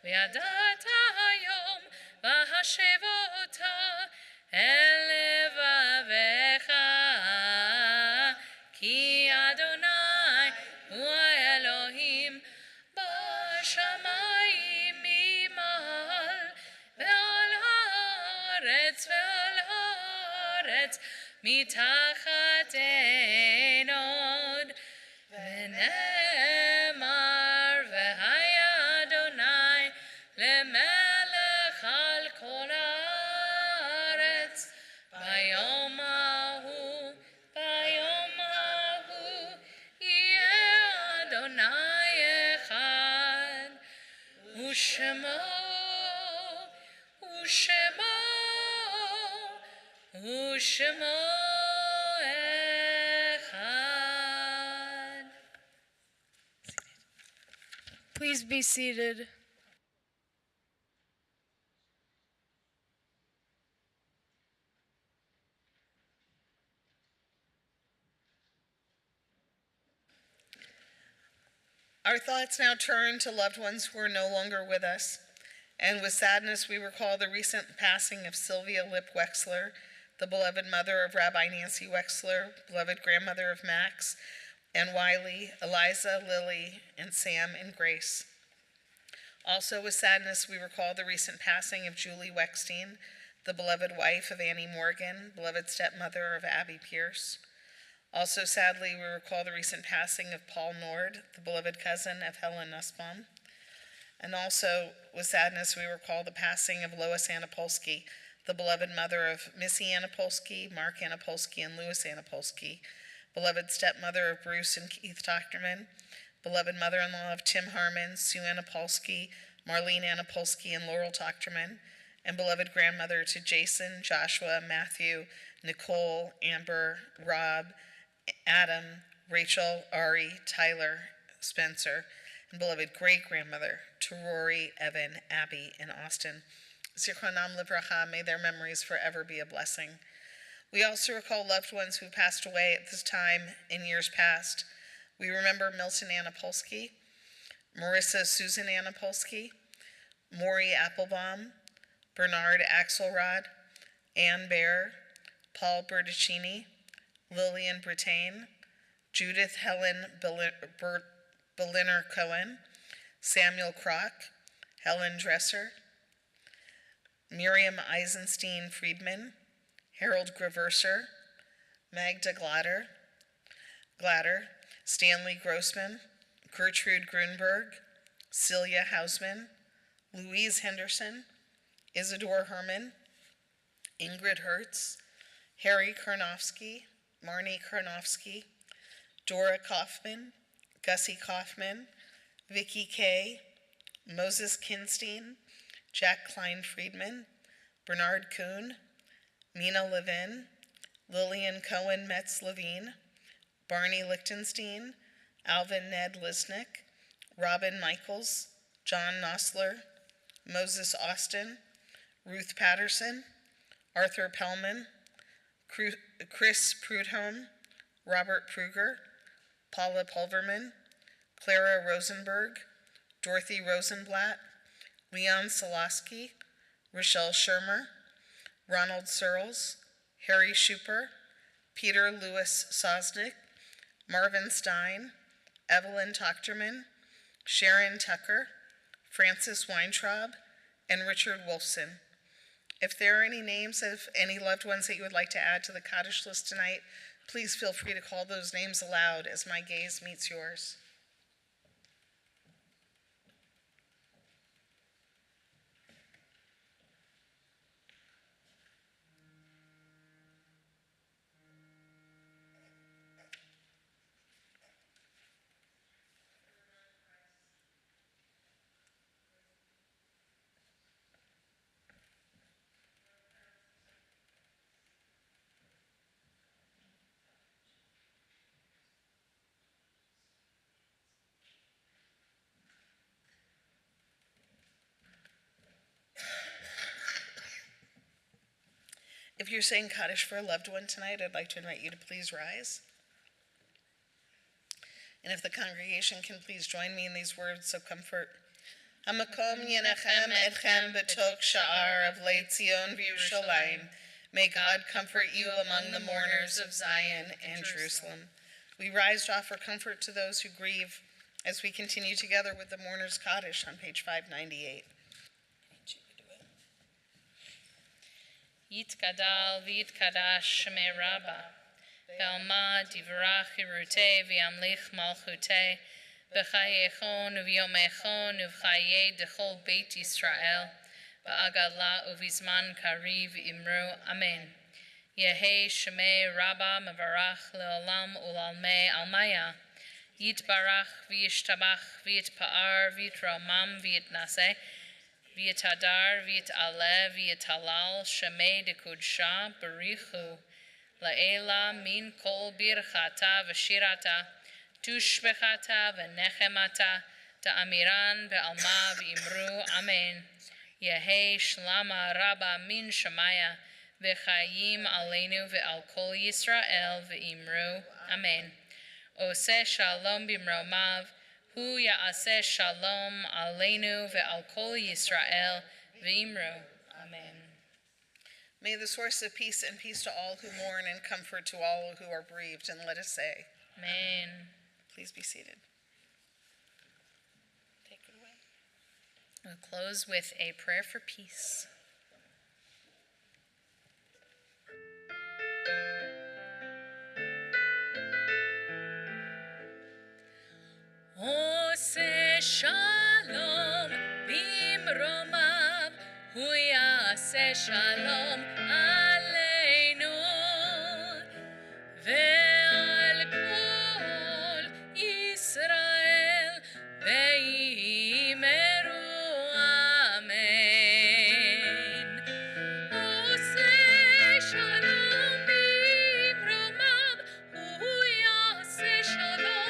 וידעת היום והשבותה אל לבבך, כי אדוני הוא האלוהים בשמיים ממעל, ועל הארץ מתחת אין עוד. ונאמר והיה אדוני למלך על כל הארץ, ביום ההוא יהיה אדוני אחד, ושמו אחד. Please be seated. Our thoughts now turn to loved ones who are no longer with us, and with sadness we recall the recent passing of Sylvia Lip Wexler, the beloved mother of Rabbi Nancy Wexler, beloved grandmother of Max and Wiley, Eliza, Lily, and Sam and Grace. Also with sadness we recall the recent passing of Julie Wexstein, the beloved wife of Annie Morgan, beloved stepmother of Abby Pierce. Also sadly we recall the recent passing of Paul Nord, the beloved cousin of Helen Nussbaum. And also with sadness we recall the passing of Lois Anapolsky, the beloved mother of Missy Anapolsky, Mark Anapolsky, and Louis Anapolsky, beloved stepmother of Bruce and Keith Tochterman, beloved mother-in-law of Tim Harmon, Sue Anapolsky, Marlene Anapolsky, and Laurel Tochterman, and beloved grandmother to Jason, Joshua, Matthew, Nicole, Amber, Rob, Adam, Rachel, Ari, Tyler, Spencer, and beloved great-grandmother to Rory, Evan, Abby, and Austin. Zichronam livracha, may their memories forever be a blessing. We also recall loved ones who passed away at this time in years past. We remember Milton Anapolsky, Marissa Susan Anapolsky, Maury Applebaum, Bernard Axelrod, Ann Baer, Paul Berticini, Lillian Brittain, Judith Helen Berliner Cohen, Samuel Kroc, Helen Dresser, Miriam Eisenstein Friedman, Harold Graverser, Magda Glatter, Stanley Grossman, Gertrude Grunberg, Celia Hausman, Louise Henderson, Isidore Herman, Ingrid Hertz, Harry Karnofsky, Marnie Karnofsky, Dora Kaufman, Gussie Kaufman, Vicki Kay, Moses Kinstein, Jack Klein Friedman, Bernard Kuhn, Mina Levin, Lillian Cohen Metz Levine, Barney Lichtenstein, Alvin Ned Lisnick, Robin Michaels, John Nosler, Moses Austin, Ruth Patterson, Arthur Pellman, Chris Prudhomme, Robert Pruger, Paula Pulverman, Clara Rosenberg, Dorothy Rosenblatt, Leon Solosky, Rochelle Shermer, Ronald Searles, Harry Schuper, Peter Louis Sosnick, Marvin Stein, Evelyn Tochterman, Sharon Tucker, Francis Weintraub, and Richard Wolfson. If there are any names of any loved ones that you would like to add to the Kaddish list tonight, please feel free to call those names aloud as my gaze meets yours. If you're saying Kaddish for a loved one tonight, I'd like to invite you to please rise. And if the congregation can please join me in these words of comfort. Hamakom yenachem etchem betok sha'ar of Leit Zion v'Yushalayim. May God comfort you among the mourners of Zion and Jerusalem. We rise to offer comfort to those who grieve as we continue together with the Mourners Kaddish on page 598. Yitkadal v'yitkadash shemei Rabba, ve'alma divrach hirutei v'yamlich malchutei, v'chayechon v'yomechon v'chayei dechol beit Yisrael, v'agadla uvizman kariv imru, amen. Yehei shemei Rabba mevarach le'olam ulalmei almaya, yitbarach v'yishtabach v'yitpa'ar v'yitromam v'yitnaseh, V'yitadar, v'yit'aleh, v'yitalal, shemei de kudsha, barichu, la'ela min kol birchata v'shirata, tushbechata v'nechemata, ta'amiran ve'alma v'imru, amen. Yehei shlama rabba min shemaya, v'chayim aleinu ve'al kol Yisrael v'imru, amen. Oseh shalom b'mromav, Hu ya'aseh shalom aleinu ve'al kol Yisrael v'imru. Amen. May the source of peace and peace to all who mourn and comfort to all who are bereaved. And let us say, Amen. Please be seated. Take it away. We'll close with a prayer for peace. Oseh shalom bimromav, hu ya'aseh shalom aleinu, ve'al kol Yisrael ve'imeru, amen. Oseh shalom bimromav, hu ya'aseh shalom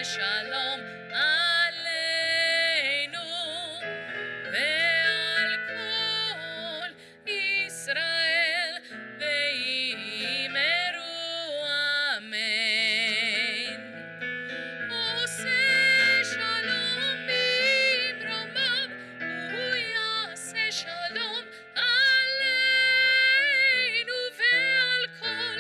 Shalom aleinu ve'al kol Yisrael ve'imeru, amen. Oseh shalom bimromav, hu ya'aseh shalom aleinu ve'al kol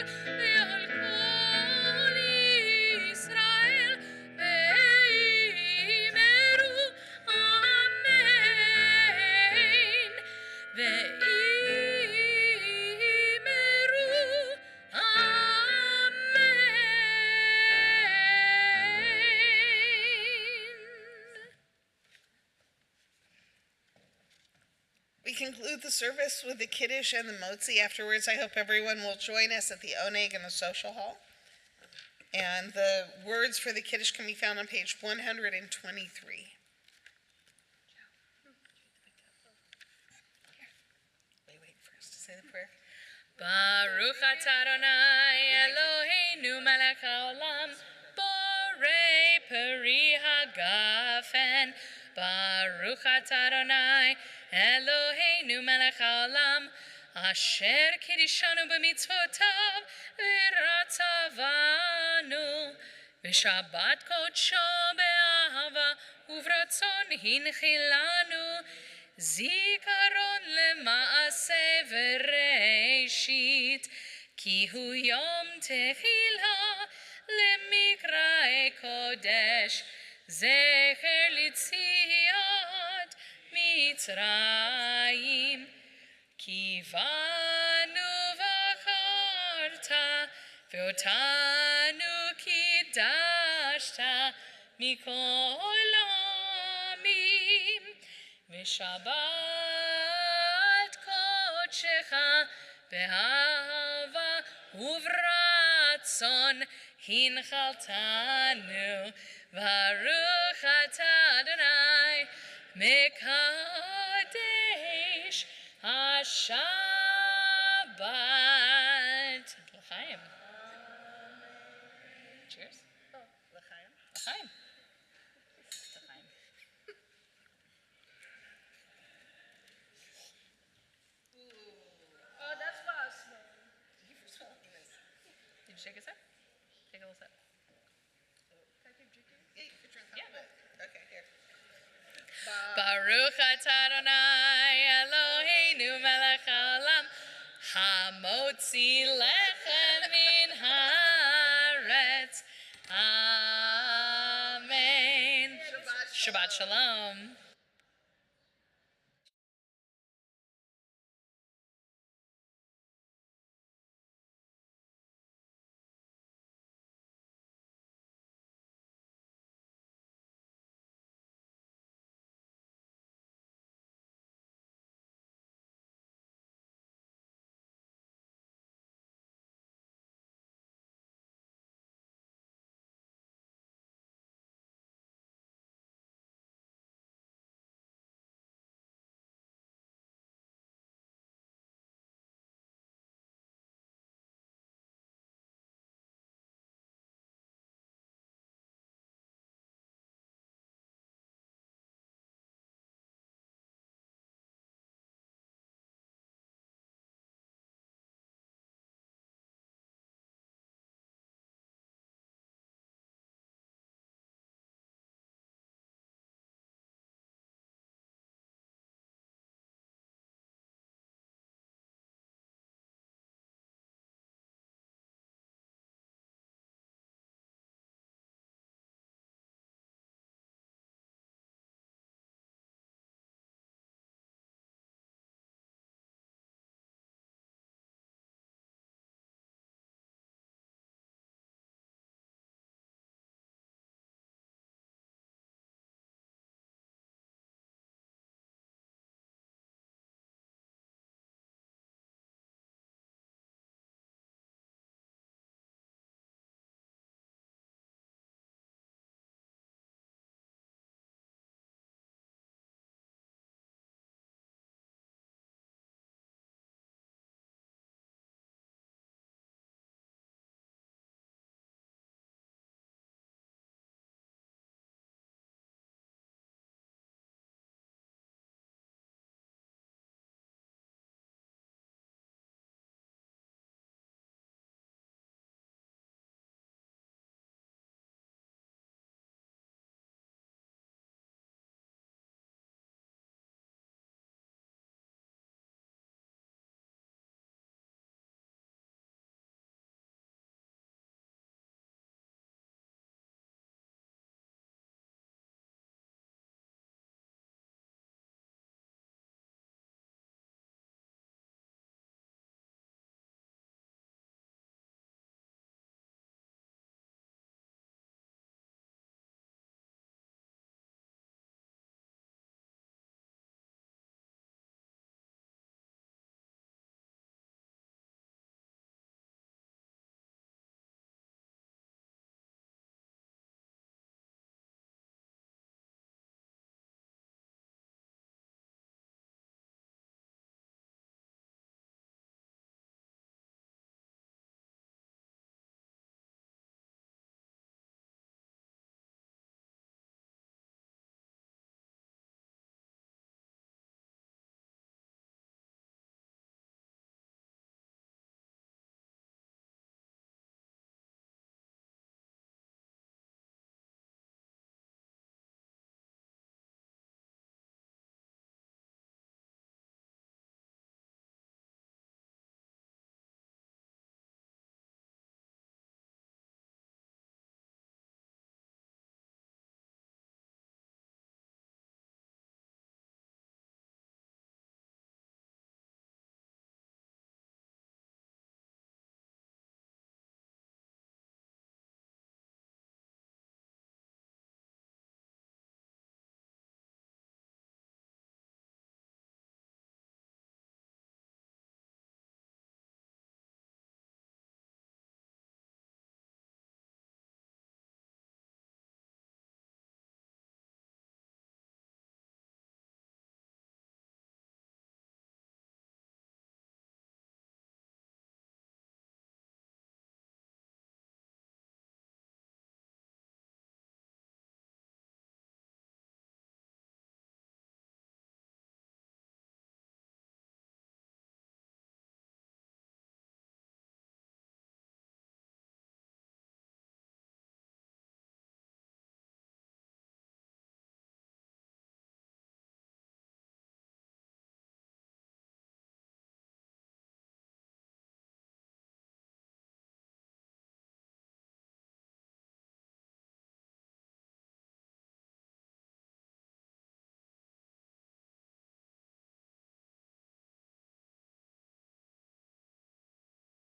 Yisrael ve'imeru, amen. Ve'imeru, amen. We conclude the service with the Kiddush and the Motzi. Afterwards, I hope everyone will join us at the Oneg in the social hall. And the words for the Kiddush can be found on page 123. Wait for us to say the prayer. Baruch atah Adonai Eloheinu melech haolam, borei peri hagafen, Baruch atah Adonai Eloheinu melech haolam asher kiddushanu b'mitzvotav v'ratzavanu v'shabbat kodsho be'ahava uvratzon hinchilanu zikaron lema'aseh v'reishit ki hu yom tehillah lemikrae kodesh zecher litziat mitzrayim kivanu v'acharta ve'otanu kiddashta mikol amim v'shabbat kodshecha be'ahava uvratzon hinchaltanu Baruch atah Adonai mekadesh HaShabbat. L'chaim. Cheers. Oh, l'chaim. L'chaim. L'chaim. Oh, that's fast. Did you shake a sip? Take a little sip. Okay, here. Baruch atah Adonai Eloheinu melech haolam hamotzi lechem min haaretz. Amen. Shabbat shalom.